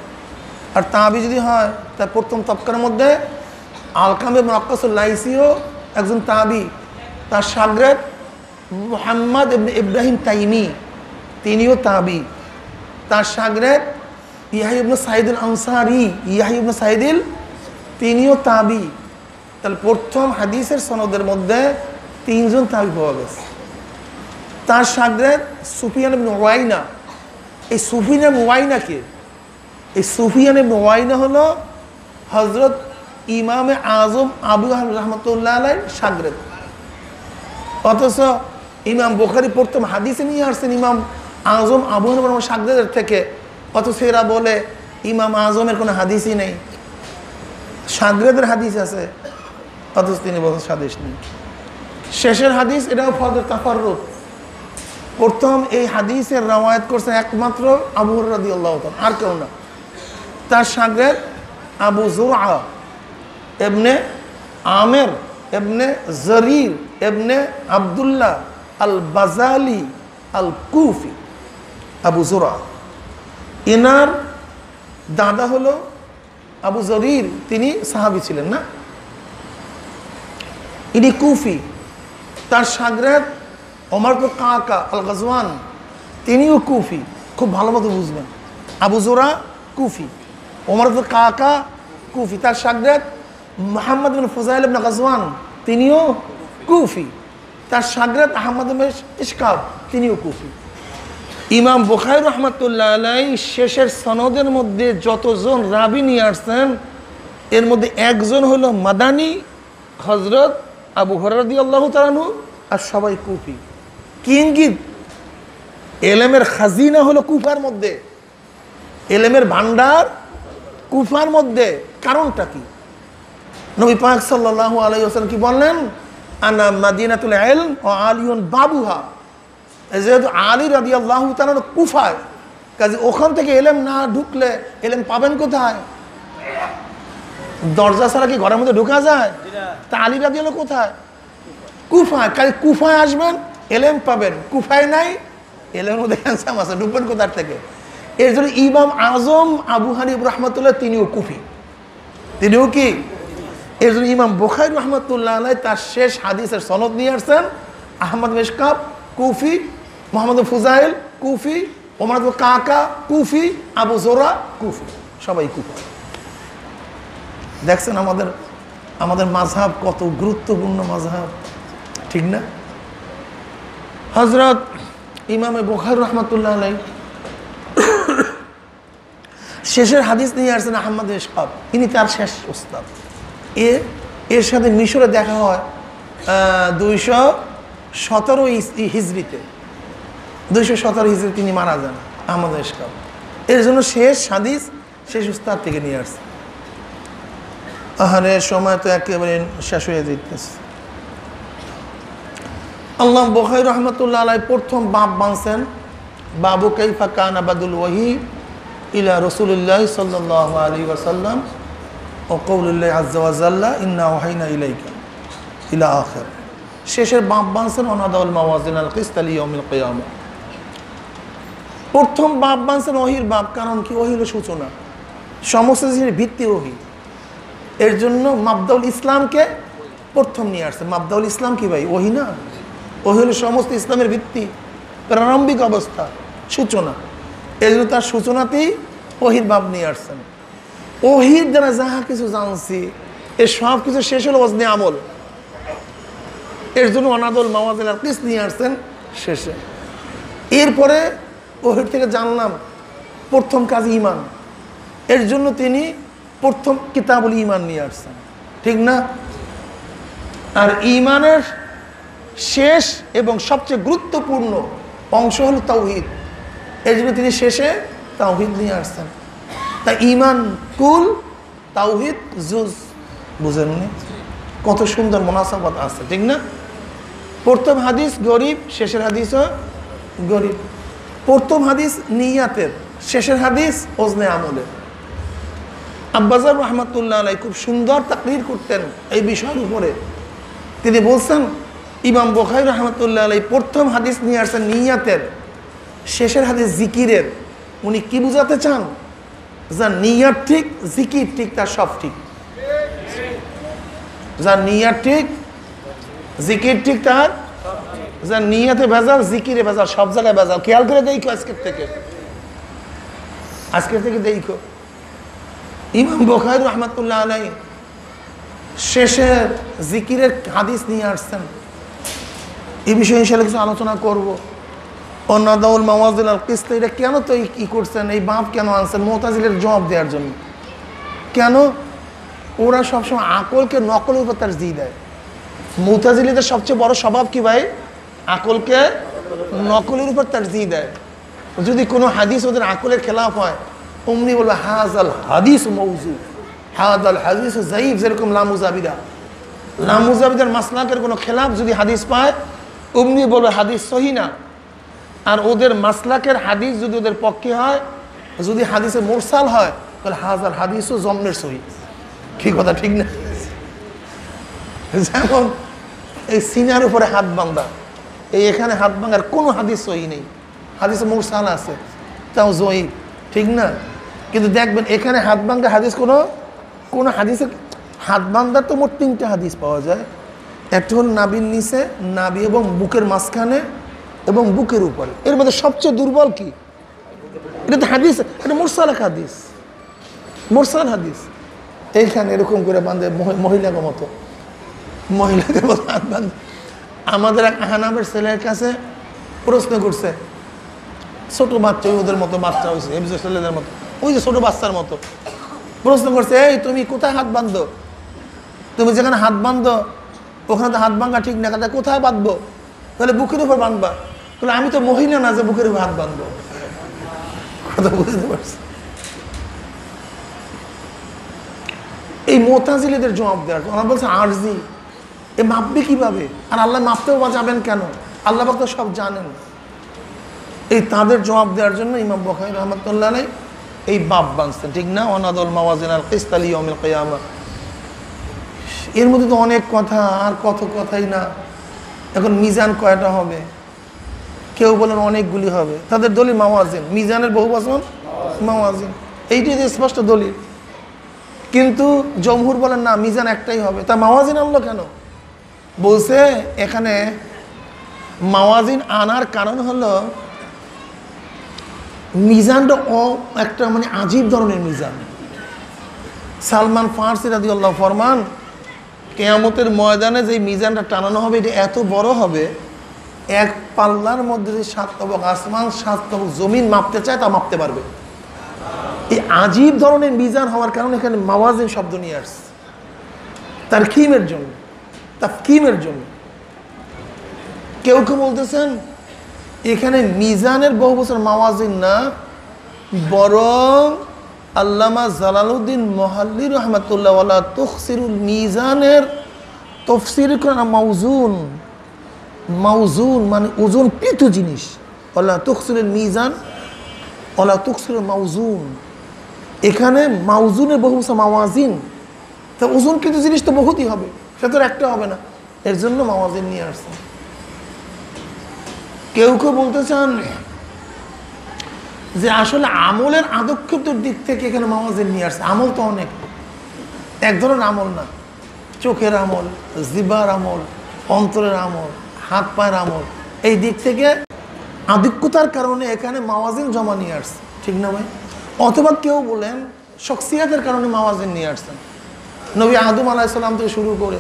আর তাবি যদি হয় তার প্রথম তফকার মধ্যে আলকামা ইবনে ওয়াক্কাসুল লাইসিও একজন তাবি। তার শাগরেদ মুহাম্মদ ইবনে ইব্রাহিম তাইমি, তিনিও তাবি। তার শাগরেদ ইয়াহইয়া ইবনে সাঈদ আল আনসারী, ইয়াহইয়া ইবনে সাঈদ তিনিও তাবি। তাহলে প্রথম হাদিসের সনদের মধ্যে 3 জন তাবি পাওয়া গেছে। তার শাগরেদ সুফিয়ান ইবনে উয়াইনা। এই সুফিয়ান ইবনে উয়াইনা কে? এই সুফিয়ান ইবনে উয়াইনা হলো হযরত ইমামে আজম আবু হানিফা রাহমাতুল্লাহ আলাইহির শাগরেদ। অথচ ইমাম বুখারী প্রথম হাদিসে নিয়ে আসছেন ইমাম আজম আবু হানিফা শাগরেদের থেকে, অথচ এরা বলে ইমাম আজমের কোনো হাদিসই নেই, শাগরেদের হাদিস আছে, অথচ তিনি বলছেন হাদিস নেই। শেষের হাদিস এটাও ফরদ তাফাররুদ। প্রথম এই হাদিসের রওয়ায়াত করছেন একমাত্র আবু হুরায়রা রাদিয়াল্লাহু তাআলা, আর কেউ না। তার শাগরেদ আবু যুরআ ইবনে আমির ইবনে জরির ইবনে আব্দুল্লাহ আল বাজালি আল কুফি। আবু যুরআ, এনার দাদা হলো আবু জরির, তিনি সাহাবী ছিলেন না, ইনি কুফি। তার শাগরেদ ওমর ইবনে কাকা আল গাজওয়ান, তিনিও কুফি। খুব ভালো মতো বুঝবেন, আবু যুরআ কুফি, ওমর ইবনে কাকা কুফি। তার শাগরেদ মুহাম্মদ ইবনে ফুজাইল ইবনে গাজওয়ান, তিনিও কুফি। তার শাগরেদ আহমদ ইবনে ইশকাব, তিনিও কুফি। ইমাম বুখারী রহমাতুল্লাহ আলাইহি শেষের সনদের মধ্যে যতজন রাবি নিয়ে আসছেন, এর মধ্যে একজন হলো মাদানী, হযরত আবু হুরায়রা রাদিয়াল্লাহু তাআলা আনহু, আর সবাই কুফি। কি ইঙ্গিত? এলেমের খাজিনা হলো কুফার মধ্যে, এলেমের ভান্ডার কুফার মধ্যে। কারণটা কি? নবী পাক সাল্লাল্লাহু আলাইহি ওয়াসাল্লাম কি বললেন? আনা মাদিনাতুল ইলম ওয়া আলিয়ুন বাবুহা। যেহেতু আলী রাদিয়াল্লাহু তাআলা কুফায়, কাজে ওখান থেকে এলেম না ঢুকলে এলেম পাবেন কোথায়? দরজা ছাড়া কি ঘরের মধ্যে ঢোকা যায়? তা আলী রাদিয়াল্লাহু কোথায়? কুফায়। কাজে কুফায় আসবেন, এলেম পাবেন। কুফায় নাই, এলেমের মধ্যে ক্যান্সার আছে, ঢুকবেন কোথার থেকে? এর জন্য ইমাম আজম আবু হানিফা রাহমাতুল্লাহ তিনিও কুফি, তিনিও কি? এর জন্য ইমাম বুখারী রাহমাতুল্লাহ আলাইহি তার শেষ হাদিসের সনদ নিয়ে আসছেন আহমদ মিশকাব কুফি, মুহাম্মদ ফুজাইল কুফি, ওমর ইবনে কাকা কুফি, আবু যুরআ কুফি, সবাই কুফি। দেখছেন আমাদের মাযহাব কত গুরুত্বপূর্ণ মাযহাব, ঠিক না? হযরত ইমামে বুখারী রাহমাতুল্লাহ আলাইহি শেষের হাদিস নিয়ে আসছেন আহমদ ইশকাব, ইনি তার শেষ উস্তাদ। এর সাথে মিশরে দেখা হয় 217 হিজরিতে, 217 হিজরি তিনি মারা যান আহমদ ইশকাব। এর জন্য শেষ হাদিস শেষ উস্তাদ থেকে নিয়ে আসছে। আহারে সময় তো একেবারে শেষ হয়ে যেতেছে। আল্লাহ বুখারী রাহমাতুল্লাহ আলাইহি প্রথম বাব বানছেন বাবু কাইফা কানা বাদুল ওয়াহি ইলা রাসূলিল্লাহ সাল্লাল্লাহু আলাইহি ওয়াসাল্লাম ও কওলুল্লাহি আযজা ওয়া জাল্লা ইন্না ওয়াহাইনা ইলাইকা। ইলা আখির। শেষের বাপ বানছেন ওয়ানাদাউল মাওয়াজিন আল কিসত লিয়াউমিল কিয়ামা। প্রথম বাপ বানছেন ওহির বাপ, কারণ কি? ওহি হলো সূচনা, সমস্ত জিনিসের ভিত্তি ওহি। এর জন্য মাবদাউল ইসলামকে প্রথম নিয়ে আসছে। মাবদাউল ইসলাম কি ভাই? ওহি না? ওহি হলো সমস্ত ইসলামের ভিত্তি, প্রারম্ভিক অবস্থা, সূচনা। এই জন্য তার সূচনাতেই ওহির বাপ নিয়ে আসছেন। ওহির দ্বারা যাহা কিছু জানছি এর সব কিছু শেষ হলো ওজনে আমল। এর জন্য ওয়ানাদাউল মাওয়াজিন আল কিসত নিয়ে আসছেন শেষে। এরপরে ওহির থেকে জানলাম প্রথম কাজ ঈমান। এর জন্য তিনি প্রথম কিতাবুল ঈমান নিয়ে আসছেন, ঠিক না? আর ঈমানের শেষ এবং সবচেয়ে গুরুত্বপূর্ণ অংশ হলো তাওহীদ। এর জন্য তিনি শেষে তাওহীদ নিয়ে আসছেন। তাই ঈমান কুল, তাওহীদ জুজ। বুঝেননি? কত সুন্দর মুনাসাবাত আছে, ঠিক না? প্রথম হাদিস গরিব, শেষের হাদিসও গরিব। প্রথম হাদিস নিয়াতের, শেষের হাদিস ওজনে আমলের। আব্বাজার রহমাতুল্লাহ আলাই খুব সুন্দর তাকরীর করতেন এই বিষয়ের উপরে। তিনি বলছেন ইমাম বুখারী রহমাতুল্লাহ আলাই প্রথম হাদিস নিয়ে আসছেন নিয়াতের, শেষের হাদিস জিকিরের। উনি কি বুঝাতে চান? যার নিয়াত ঠিক, জিকির ঠিক, তার সব ঠিক। যার নিয়াত ঠিক, জিকির ঠিক, তার যার নিয়াতে ভেজাল, জিকিরে ভেজাল, সব জায়গায় ভেজাল। খেয়াল করে দেখো আজকের থেকে দেখো। ইমাম বুখারী রহমাতুল্লাহ আলাই শেষে জিকিরের হাদিস নিয়ে আসছেন। এই বিষয়ে ইনশাআল্লাহ কিছু আলোচনা করব। ওয়ানাদাউল মাওয়াজিন আল কিসত, এটা কেন তো কি করছেন? এই বাপ কেন আনছেন? মুতাজিলের জবাব দেওয়ার জন্য। কেন? ওরা সবসময় আকলকে নকলের উপর তারজিহ দেয়। মুতাজিলিদের সবচেয়ে বড় স্বভাব কি ভাই? আকলকে নকলের উপর তারজিহ দেয়। যদি কোনো হাদিস ওদের আকলের খেলাফ হয়, অমনি বলবে হাযাল হাদিস মাউযু, হাযাল হাদিস যায়ীফ। যেরকম লামুজাবিদার মাসলাকের কোনো খেলাফ যদি হাদিস পায়, অমনি বলবে হাদিস সহিহ না। আর ওদের মাসলাকের হাদিস যদি ওদের পক্ষে হয়, যদি হাদিসে মুরসাল হয়, তাহলে হাযাল হাদিস জমনের সহিহ। কি কথা ঠিক না? যেমন এই সিনার উপরে হাত বাঁধা, এই এখানে হাত ভাঙার কোনো হাদিস সহিহ নেই, হাদিসে মুরসাল আছে, তাও জয়ীফ, ঠিক না? কিন্তু দেখবেন এখানে হাত ভাঙ্গা হাদিস কোনো হাদিসের হাত বান্ধার তো মোট 3টে হাদিস পাওয়া যায়। একটা হল নাবির নিচে, নাবি এবং বুকের মাঝখানে এবং বুকের উপরে। এর মধ্যে সবচেয়ে দুর্বল কি? এটা তো হাদিস, এটা মুরসাল হাদিস, মুরসাল হাদিস। এইখানে এরকম করে বাঁধে মহিলাকে মতো হাত বাঁধে। আমাদের এক হানাফের ছেলের কাছে প্রশ্ন করছে, ছোট বাচ্চা, ওদের মতো বাচ্চা হয়েছে, ছেলেদের মতো, ওই যে ছোট বাচ্চার মতো প্রশ্ন করছে, এই তুমি কোথায় হাত বাঁধো? তুমি যেখানে হাত বাঁধো ওখানে তো হাত ভাঙা ঠিক না, কাজে কোথায় বাঁধবো? তাহলে বুকের উপর বাঁধবা। তাহলে আমি তো মহিলা না যে বুকের উপর হাত বাঁধবো। কথা বুঝতে পারছি? এই মুতাজিলীদের জবাব দেওয়ার, ওরা বলছে আরজি, এ মাপবে কিভাবে? আর আল্লাহ মাপতেও যাবেন কেন? আল্লাহ পাক তো সব জানেন। এই তাদের জবাব দেওয়ার জন্য ইমাম বুখারী রাহমাতুল্লাহ আলাইহি এই বাব বানছেন, ঠিক না? ওয়ানাদাউল মাওয়াজিন আল কিসত লিয়াউমিল কিয়ামা। এর মধ্যে তো অনেক কথা, আর কত কথাই না। এখন মিজান কয়টা হবে? কেউ বলেন অনেকগুলি হবে। তাদের দলিল মাওয়াজিন, মিজানের বহু বচন মাওয়াজিন, এইটি স্পষ্ট দলিল। কিন্তু জমহুর বলেন না, মিজান একটাই হবে। তা মাওয়াজিন আনলো কেন? বলছে এখানে মাওয়াজিন আনার কারণ হলো মিজানটা একটা মানে আজীব ধরনের মিজান। সালমান ফারসি রাদিয়াল্লাহু ফরমান, কিয়ামতের ময়দানে যে মিজানটা টানানো হবে এটা এত বড় হবে, এক পাল্লার মধ্যে যে 7 তবক আসমান 7 তবক জমিন মাপতে চায় তা মাপতে পারবে। এই আজীব ধরনের মিজান হওয়ার কারণে এখানে মাওয়াজিন শব্দ নিয়ে আসছে তারকিমের জন্য, তাফকিমের জন্য। কেউ কেউ বলতেছেন এখানে মিজানের বহু বছর মাওয়াজিন না, বরং আল্লামা জালালউদ্দিন মুহাল্লি রাহমাতুল্লাহ ওয়ালা তুখসিরুল মিজানের তাফসীর করা মাউজুন। মাউজুন মানে ওজনকৃত জিনিস। ওয়ালা তুখসিরুল মিজান ওয়ালা তুখসিরুল মাউজুন। এখানে মাউজুনের বহু বছর মাওয়াজিন, তা ওজনকৃত জিনিস তো বহুতই হবে, সে তো একটা হবে না। এর জন্য মাওয়াজিন নিয়ে আসছে। কেউ কেউ বলতে চান যে আসলে আমলের আদক্ষতার দিক থেকে এখানে মাওয়াজিন নিয়ে আসছে। আমল তো অনেক, এক ধরনের আমল না, চোখের আমল, জিবার আমল, অন্তরের আমল, হাত পায়ের আমল, এই দিক থেকে আধিক্যতার কারণে এখানে মাওয়াজিন জমা নিয়ে আসছে, ঠিক না ভাই? অথবা কেউ বলেন শখসিয়াতের কারণে মাওয়াজিন নিয়ে আসছেন। নবী আদম আলাইহিস সালাম থেকে শুরু করে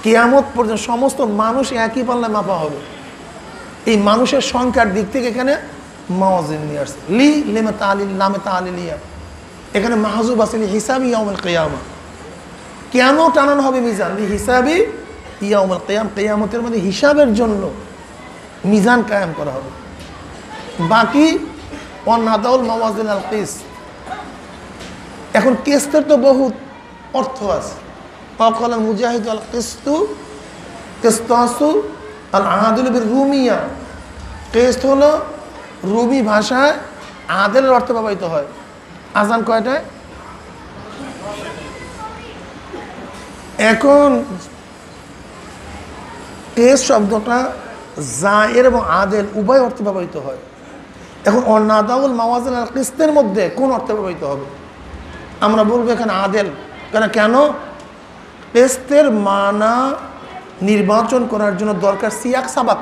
কিয়ামত পর্যন্ত সমস্ত মানুষ একই পাল্লায় মাপা হবে, এই মানুষের সংখ্যার দিক থেকে এখানে মাওয়াজিন নিয়ে আসছে। লি লেমে তালিল নামে তালিলিয়া, এখানে মাহজুব আছে হিসাবি ইয়াউমুল কিয়ামা, কেন টানানো হবে মিজান? লি হিসাবি ইয়াউমুল কিয়াম, কিয়ামতের মধ্যে হিসাবের জন্য মিজান কায়েম করা হবে। বাকি ওয়ানাদাউল মাওয়াজিন আল কিস, এখন কিস্তের তো বহুত অর্থ আছে। অকল আল মুজাহিদ আল কিস্তু কিস্তাসু আল আদিল বির রুমিয়া, কিস্ত হলো রুমি ভাষায় আদেলের অর্থে ব্যবহৃত হয়। আজান কয়টায়? এখন কেস শব্দটা জায়ের এবং আদেল উভয় অর্থে ব্যবহৃত হয়। এখন অনাদাউল মাওয়াজিন আল কিস্তের মধ্যে কোন অর্থে ব্যবহৃত হবে? আমরা বলবো এখানে আদেল। কেন? কিস্তের মানা নির্বাচন করার জন্য দরকার সিয়াক সাবাক।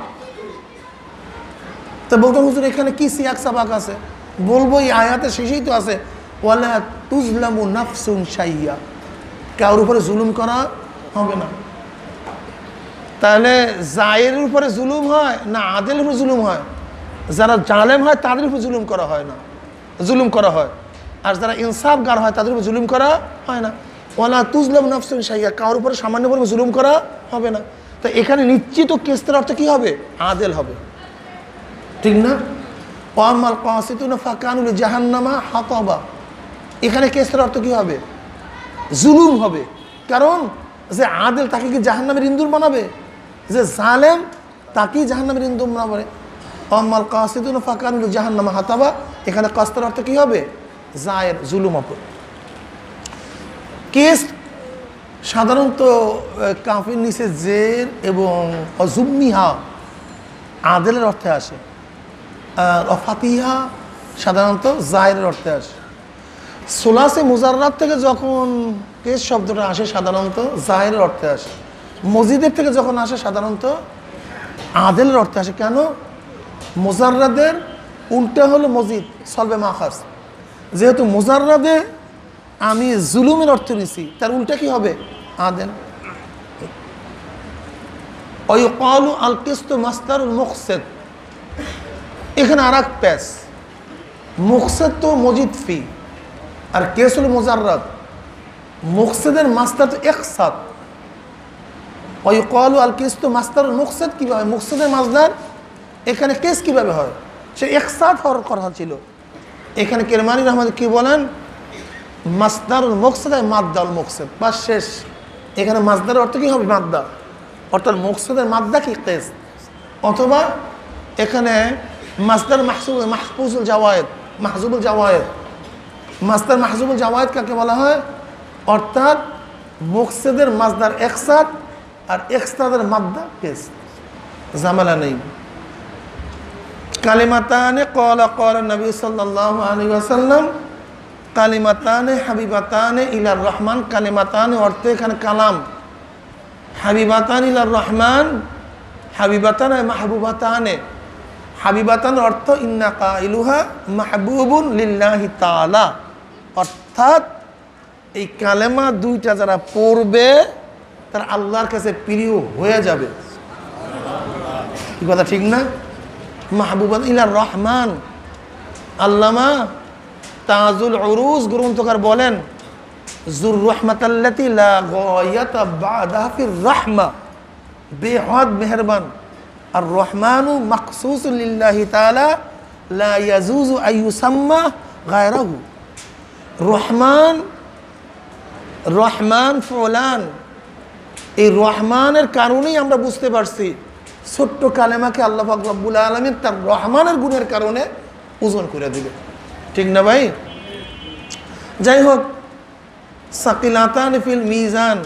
তো বলতে হুজুর এখানে কি সিয়াক সাবাক আছে? বলবো এই আয়াতের শেষেই তো আছে ওয়ালা তুজলামু নাফসুন শাইয়া, কারোর উপরে জুলুম করা হবে না। তাহলে জায়ের উপরে জুলুম হয় না আদেলের উপরে জুলুম হয়? যারা জালেম হয় তাদের উপর জুলুম করা হয় না, জুলুম করা হয়। আর যারা ইনসাফগার হয় তাদের উপর জুলুম করা হয় না। ওয়ালা তুজলামু নাফসুন শাইয়া, কারোর উপরে সামান্য পরিমাণ জুলুম করা হবে না। তো এখানে নিশ্চিত কেস্তের অর্থ কি হবে? আদেল হবে, ঠিক না? ওয়ামাল কাসিতুনা ফাকানুল জাহান্নামা হাতাবা, এখানে কেসের অর্থ কি হবে? জুলুম হবে। কারণ যে আদেল তাকে কি জাহান্নামের ইন্ধন বানাবে? যে জালেম তাকেই জাহান্নামের ইন্ধন বানাবে। ওয়ামাল কাসিতুনা ফাকানুল জাহান্নামা হাতাবা, এখানে কাস্তের অর্থ কি হবে? জায়ের, জুলুম হবে। কেস সাধারণত কাফির নিচে জের এবং অজুম্মিহা আদেলের অর্থে আসে, আর অফাতিহা সাধারণত জায়ের অর্থে আসে। সুলাসে মুজাররাত থেকে যখন কেস শব্দটা আসে সাধারণত জায়ের অর্থে আসে। মসজিদের থেকে যখন আসে সাধারণত আদেলের অর্থে আসে। কেন? মুজাররাদের উল্টা হলো মসজিদ, সলবে মাখাস। যেহেতু মুজাররাদে আমি জুলুমের অর্থ নিছি, তার উল্টা কি হবে? আদেল। ওয়ায়ুকালু আল কিস্তু মাসদারুল মুকসিদ, এখানে আর এক প্যাস। মুকসিদ তো মজিদ ফি, আর কেস হল মুজাররাদ। মুকসিদের মাসদার তো ইকসাদ। ওয়ায়ুকালু আল কিস্তু মাসদারুল মুকসিদ কিভাবে? মুকসিদের মাসদার এখানে কেস কিভাবে হয়? সে ইকসাদ হওয়ার কথা ছিল। এখানে কিরমানি রহমান কি বলেন? মাসদারুল মুকসিদ মাদ্দাল মুকসিদ, বাস শেষ। এখানে মাসদারের অর্থ কি হবে? মাদ্দা, অর্থাৎ মুকসিদের মাদ্দা কি কেস। অথবা এখানে মাসদার মাহফুজুল জাওয়ায়েদ, মাহজুবুল জাওয়ায়েদ। মাসদার মাহজুবুল জাওয়ায়েদ কাকে বলা হয়? অর্থাৎ মুকসিদের মাসদার ইকসাদ আর ইকসাদের মাদ্দা কেস, ঝামেলা নেই। কালিমাতানে ক্বালা ক্বালা নবী সাল্লাল্লাহু আলাইহি ওয়াসাল্লাম, কালিমাতানে হাবিবাতানে ইলার রহমান। কালিমাতানে অর্থে এখানে কালাম, হাবিবাতান ইলার রহমান, হাবিবাতানে মাহবুবাতানে। হাবিবাতান অর্থ ইন্না কাইলুহা মাহবুবুন লিল্লাহি তাআলা, অর্থাৎ এই কালেমা দুইটা যারা পড়বে তারা আল্লাহর কাছে প্রিয় হয়ে যাবে। কি কথা ঠিক না? মাহবুবান ইলার রহমান। আল্লামা তাজুল উরুজ গ্রন্থকার বলেন জুর রহমাতাল্লাতি লা গায়াতা বাদাহা ফির রাহমা, বেহদ মেহেরবান। আর রহমানু মাখসুসুন লিল্লাহি তাআলা লা ইয়াজুজু আইয়ুসাম্মা গায়রাহু। রহমান, রহমান ফুলান, এই রহমানের কারণেই আমরা বুঝতে পারছি ছোট্ট কালেমাকে আল্লাহ পাক রব্বুল আলামিন তার রহমানের গুণের কারণে ওজন করে দিবে, ঠিক না ভাই? যাই হোক, সাকিলাতান ফিল মিজান,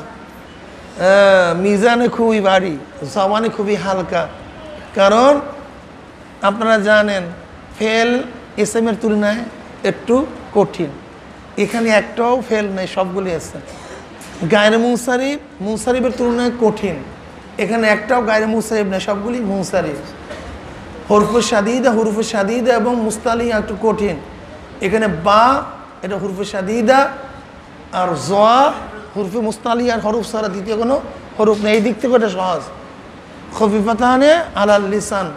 মিজানে খুবই ভারী, জবানে খুবই হালকা। কারণ আপনারা জানেন ফেল এসএমের তুলনায় একটু কঠিন। এখানে একটাও ফেল নেই, সবগুলি এসএম। গায়রে মুনসারিফ মুনসারিফের তুলনায় কঠিন, এখানে একটাও গায়রে মুনসারিফ নেই, সবগুলি মুনসারিফ। হরফে শাদীদা এবং মুস্তালিয়া একটু কঠিন, এখানে বা এটা হরফে শাদীদা, আর জোয়া হরফে মুস্তালিয়া, আর হরফ ছাড়া দ্বিতীয় কোনো হরফ নেই। এই দিক থেকে এটা সহজ। খফিফাতানে আলাল লিসান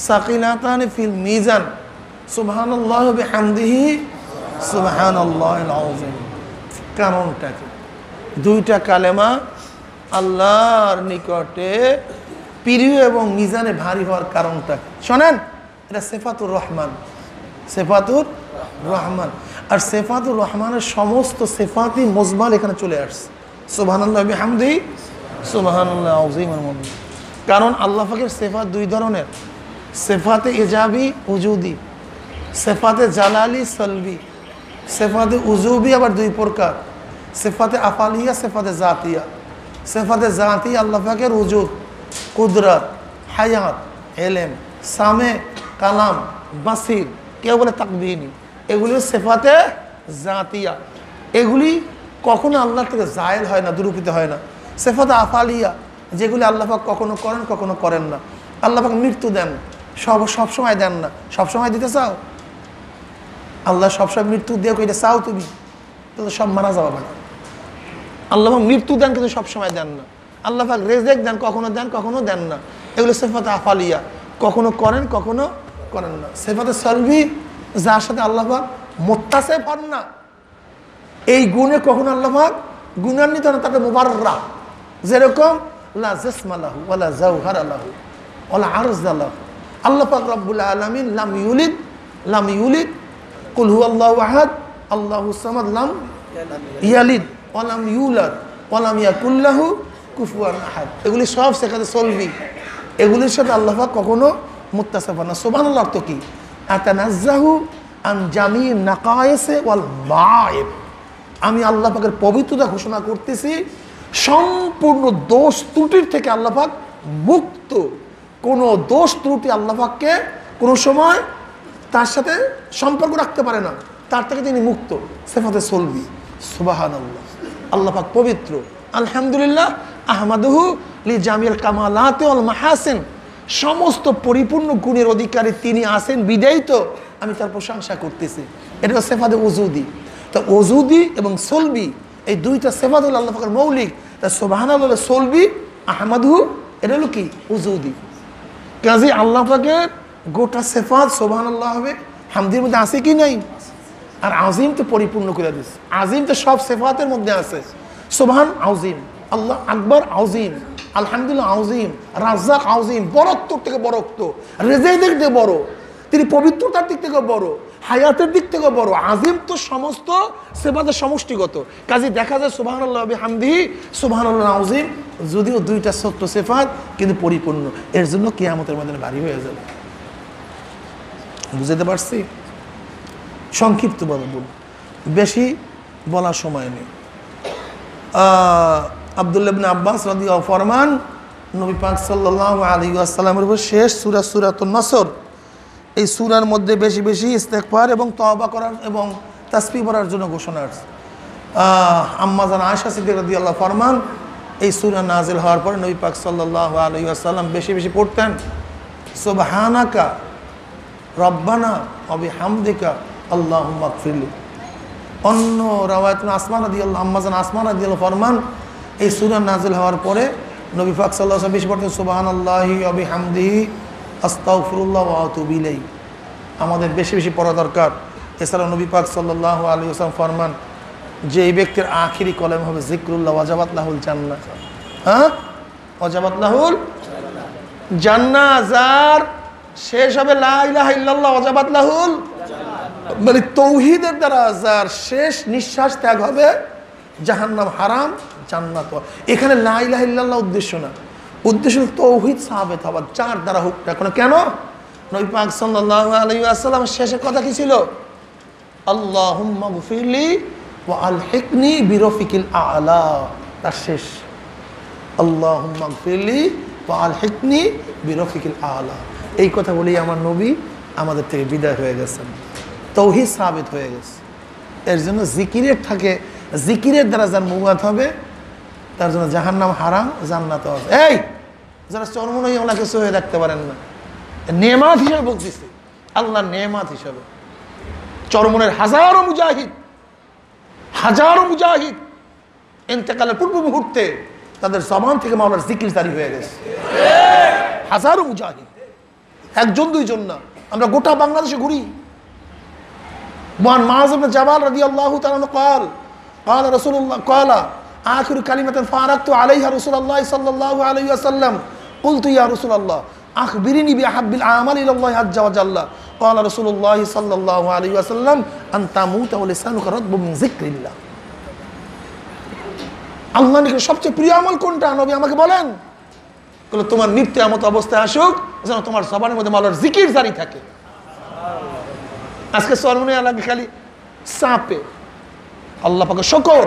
সাকিলাতানে ফিল মিজান সুবহানাল্লাহ ওয়া বিহামদিহি সুবহানাল্লাহিল আযীম। কারণটা কি? দুইটা কালেমা আল্লাহর নিকটে প্রিয় এবং মিজানে ভারী হওয়ার কারণটা শোনেন। এটা সিফাতুর রহমান, সিফাতুর রহমান। আর সিফাতুর রহমানের সমস্ত সিফাতই মুজমাল এখানে চলে আসছে সুবহানাল্লাহ ওয়া বিহামদিহি সুবহানাল্লাহিল আযীমের মধ্যে। কারণ আল্লাহ পাকের সিফাত দুই ধরনের, সিফাতে ইজাবি উজুদি, সিফাতে জালালি সলবি। সিফাতে উজুবি আবার দুই প্রকার, সিফাতে আফালিয়া, সিফাতে জাতিয়া। সিফাতে জাতিয়া আল্লাহ পাকের উজুদ, কুদরত, হায়াত, এলেম, সামে, কালাম, বাসির, কেউ বলে তাকবীনি, এগুলি সিফাতে জাতিয়া। এগুলি কখনো আল্লাহ থেকে জায়েল হয় না, দুরূপিত হয় না। সিফাতে আফালিয়া যেগুলি আল্লাহ পাক কখনো করেন কখনো করেন না। আল্লাহ পাক মৃত্যু দেন, সবসময় দেন না। সবসময় দিতে চাও? আল্লাহ সবসময় মৃত্যু দিয়ে এটা চাও তুমি, তো সব মারা যাবে না। আল্লাহ পাক মৃত্যু দেন কিন্তু সবসময় দেন না। আল্লাহ পাক রেজেক দেন, কখনো দেন কখনো দেন না। এগুলো সিফাতে আফালিয়া, কখনো করেন কখনো করেন না। সিফাতে সলবি যার সাথে আল্লাহ পাক মুত্তাসিফ হন না, এই গুণে কখনো আল্লাহ পাক গুণান্বিত হন, তাকে মুবাররা। যেরকম লা জিসমা লাহু ওয়ালা জাওহারা লাহু ওয়ালা আরজা লাহু। আল্লাহ পাক রব্বুল আলামিন লাম ইউলিদ কুল হুয়াল্লাহু আহাদ আল্লাহুস সামাদ লাম ইয়ালিদ ওয়া লাম ইউলাদ ওয়া লাম ইয়াকুল লাহু কুফুয়ান আহাদ। এগুলি সব সেখানে চলবি, এগুলির সাথে আল্লাহ পাক কখনো মুত্তাসিফ হন না। সুবহানাল্লাহ অর্থ কি? আতানাজ্জাহু আন জামি নাকায়েসে ওয়াল মাআইব। আমি আল্লাহ পাকের পবিত্রতা ঘোষণা করতেছি, সম্পূর্ণ দোষ ত্রুটির থেকে আল্লাহ পাক মুক্ত। কোনো দোষ ত্রুটি আল্লাহ পাককে কোনো সময় তার সাথে সম্পর্ক রাখতে পারে না, তার থেকে তিনি মুক্ত। সিফাতে সলবি সুবহানাল্লাহ, আল্লাহ পাক পবিত্র। আলহামদুলিল্লাহ আহমাদুহু লি জামিল কামালাতি ওয়াল মাহাসিন। সমস্ত পরিপূর্ণ গুণের অধিকারী তিনি আছেন, বিদায়ী তো আমি তার প্রশংসা করতেছি। এটা হলো সিফাতে উজুদি। তো উজুদি এবং সলবি এই দুইটা সিফাত হলো আল্লাহ পাকের মৌলিক। তা সুবহানাল্লাহ সলবি, আহমাদুহু এটা হলো কি? উজুদি। কাজী আল্লাহ পাকের গোটা সিফাত সুবহানাল্লাহ হবে হামদির মধ্যে আছে কি নাই? আর আজিম তো পরিপূর্ণ করে দিচ্ছে। আজিম তো সব সিফাতের মধ্যে আছে। সুবহান আজিম, আল্লাহ আকবর আজিম, আলহামদুলিল্লাহ আজিম, রাজ্জাক আজিম, বরত্ব থেকে বরত্ব, রেজাইদের থেকে বড়, তিনি পবিত্রতার দিক থেকে বড়, হায়াতের দিক থেকে বড়। আজিম তো সমস্ত সিফাতের সমষ্টিগত। কাজে দেখা যায় সুবহানাল্লাহ ওয়া বিহামদিহি সুবহানাল্লাহ আজিম, যদিও দুইটা ছোট্ট সিফাত কিন্তু পরিপূর্ণ। এর জন্য কিয়ামতের ময়দানে ভারী হয়ে যাবে। বুঝতে পারছি? সংক্ষিপ্তভাবে বলব, বেশি বলার সময় নেই। আব্দুল্লাহ ইবনে আব্বাস রাদিয়াল্লাহু ফরমান, নবী পাক সাল্লাল্লাহু আলাইহি ওয়াসাল্লামের উপর শেষ সূরা সূরাতুন নসর, এই সূরার মধ্যে বেশি বেশি ইস্তেগফার এবং তওবা করার এবং তাসবিহ পড়ার জন্য ঘোষণা আছে। আম্মা জান আয়েশা সিদ্দিকা রাদিয়াল্লাহু ফরমান, এই সূরা নাজিল হওয়ার পরে নবী পাক সাল্লাল্লাহু আলাইহি ওয়াসাল্লাম বেশি বেশি পড়তেন সুবহানাকা রব্বানা ওয়া বিহামদিকা আল্লাহুম্মা গফিরলি। অন্য রাওয়ায়াত আসমা রাদিয়াল্লাহু আম্মা জান আসমা রাদিয়াল্লাহু ফরমান, এই সূরা নাজিল হওয়ার পরে নবী পাক সাল্লাল্লাহু আলাইহি ওয়াসাল্লাম বেশি পড়তেন সুবহানাল্লাহি ওয়া বিহামদিহি আস্তাগফিরুল্লাহ ওয়া আতুবু ইলাইহি। আমাদের বেশি বেশি পড়া দরকার। এছাড়া নবী পাক সাল্লাল্লাহু আলাইহি ওয়াসাল্লাম ফরমান, যে এই ব্যক্তির আখিরি কলম হবে যিকরুল্লাহ ওয়াজাবাত লাহুল জান্নাহ। হ্যাঁ, ওয়াজাবাত লাহুল জান্নাহ। যার শেষ হবে লা ইলাহা ইল্লাল্লাহ ওয়াজাবাত লাহুল, মানে তৌহিদের দ্বারা যার শেষ নিঃশ্বাস ত্যাগ হবে, জাহান্নাম হারাম, জান্নাত। এখানে লা ইলাহা ইল্লাল্লাহ উদ্দেশ্য না, উদ্দেশ্য তৌহিদ সাহাবেত হওয়া, যার দ্বারা হোক না কেন। নবী পাক সাল্লাল্লাহু আলাইহি ওয়াসাল্লাম শেষের কথা কি ছিল? আল্লাহুম্মা গফিরলি ওয়া আলহিকনি বিরফিকিল আ'লা। তার শেষ আল্লাহুম্মা গফিরলি ওয়া আলহিকনি বিরফিকিল আলা। এই কথা বলেই আমার নবী আমাদের থেকে বিদায় হয়ে গেছেন, তৌহিদ সাবিত হয়ে গেছে। এর জন্য জিকিরের থাকে, জিকিরের দ্বারা যার মুবাদ হবে তার জন্য জাহান্নাম হারাম, জান্নাত আছে। এই যারা চরমনই ওলা কিছু হয়ে রাখতে পারেন না, নেমাত হিসাবে বলতেছে, আল্লাহর নেমাত হিসাবে। চরমনের হাজারো মুজাহিদ ইন্তেকালের পূর্ব মুহূর্তে তাদের জবান থেকে মাওলার জিকির জারি হয়ে গেছে। হাজারো মুজাহিদ, একজন দুইজন না, আমরা গোটা বাংলাদেশে ঘুরি। মুআয ইবনে জাবাল রাদিয়াল্লাহু তাআলা قال قال رسول الله قال آخر كلمة فارقت عليها رسول الله صلى الله عليه وسلم قلت يا رسول الله أخبرني بأحب الأعمال إلى الله عز وجل قال رسول الله صلى الله عليه وسلم أن تموت ولسانك رطب من ذكر الله। আল্লাহর নিকট সবচেয়ে প্রিয় আমল কোনটা নবী আমাকে বলেন? বলে তোমার মৃত্যু এমত অবস্থায় আসুক যেন তোমার জবানের মধ্যে মাওলার জিকির জারি থাকে। আজকে চরমনে খালি চাপে, আল্লাহ পাকে শুকর,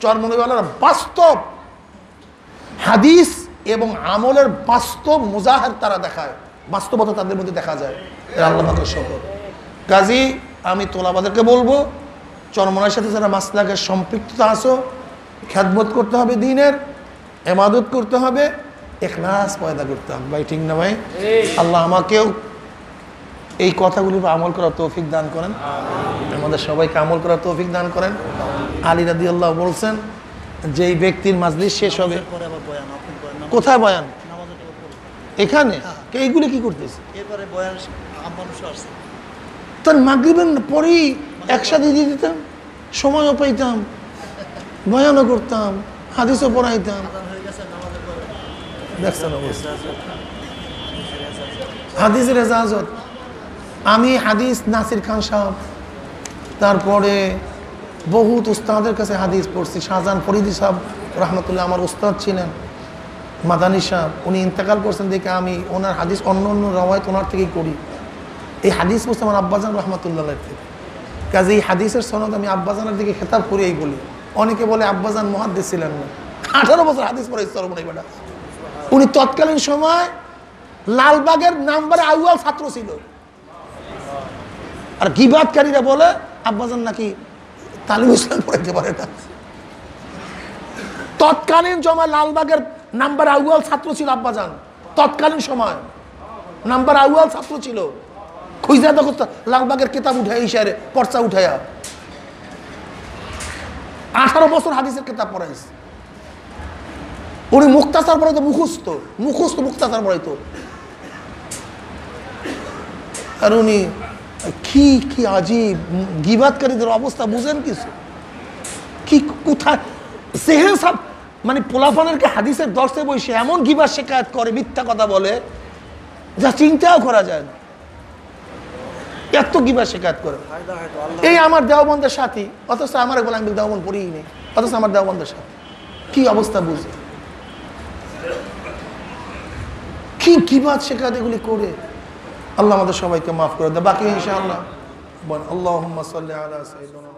চরমনেওয়ালারা বাস্তব হাদিস এবং আমলের বাস্তব মুজাহার তারা দেখায়, বাস্তবতা তাদের মধ্যে দেখা যায়। আল্লাহ পাকে শুকর। কাজী আমি তোলাবাদেরকে বলবো, চরমনের সাথে যারা মাসলাকের সম্পৃক্ততা আছো, খেদমত করতে হবে, দিনের ইবাদত করতে হবে, ইখলাস পয়দা করতে হবে। ভাই ঠিক না ভাই? আল্লাহ আমাকেও এই কথাগুলির উপর আমল করার তৌফিক দান করেন, আমাদের সবাইকে আমল করার তৌফিক দান করেন। আলী রাদিয়াল্লাহু বলছেন যে এই ব্যক্তির মাজলিস শেষ হবে, কোথায় বয়ান? এখানে। এইগুলি কি করতেছে? তার মাগরিবের পরেই একসাথে দিয়ে দিতাম, সময়ও পাইতাম, বয়ানও করতাম, হাদিসও পড়াইতাম। দেখছেন অবস্থা, হাদিসের এজাজত। আমি হাদিস নাসির খান সাহেব, তারপরে বহুত উস্তাদের কাছে হাদিস পড়ছি। শাহজাহান ফরিদি সাহেব রহমতুল্লাহ আমার উস্তাদ ছিলেন, মাদানী সাহেব, উনি ইন্তেকাল করছেন দেখে আমি ওনার হাদিস অন্য অন্য রওয়ায়াত ওনার থেকেই করি। এই হাদিস পড়ছি আমার আব্বাজান রহমতুল্লাহ থেকে। কাজে এই হাদিসের সনদ আমি আব্বাজানের দিকে খেতাব করি। এই বলি, অনেকে বলে আব্বাজান মুহাদ্দিস ছিলেন না, 18 বছর হাদিস পড়ে চরমনাই বেটা। উনি তৎকালীন সময় লালবাগের নাম্বারে আউয়াল ছাত্র ছিল। আর গিবাদকারীরা বলে আব্বাজান নাকি তালিম ইসলাম পড়াইতে পারে না। তৎকালীন সময় লালবাগের নাম্বার আউয়াল ছাত্র ছিল আব্বাজান, তৎকালীন সময় নাম্বার আউয়াল ছাত্র ছিল। খুঁজা দেখো লালবাগের কিতাব উঠাই, ইশারে পর্চা উঠাইয়া 18 বছর হাদিসের কিতাব পড়াইছে। উনি মুখতাসার পড়াইতো, মুখস্থ মুখতাসার পড়াইতো। আর উনি কি কি আজীব গিবাদকারীদের অবস্থা বুঝেন কিছু? কি কোথায় সেহেন সব মানে পোলাপানেরকে হাদিসের দর্শে বসে এমন গিবাদ শিকায়ত করে, মিথ্যা কথা বলে যা চিন্তাও করা যায় না। এত গিবাদ শিকায়ত করে। এই আমার দেওবন্দের সাথী, অথচ আমার বলে আমি দেওবন্দ পড়িই নেই, অথচ আমার দেওবন্দের সাথী। কি অবস্থা বুঝে, কি গিবাদ শিকায়ত এগুলি করে। আল্লাহ আমাদের সবাইকে মাফ করে দেয়। বাকি ইনশাআল্লাহ আল্লাহুম্মা সাল্লি আলা সাইয়্যিদিনা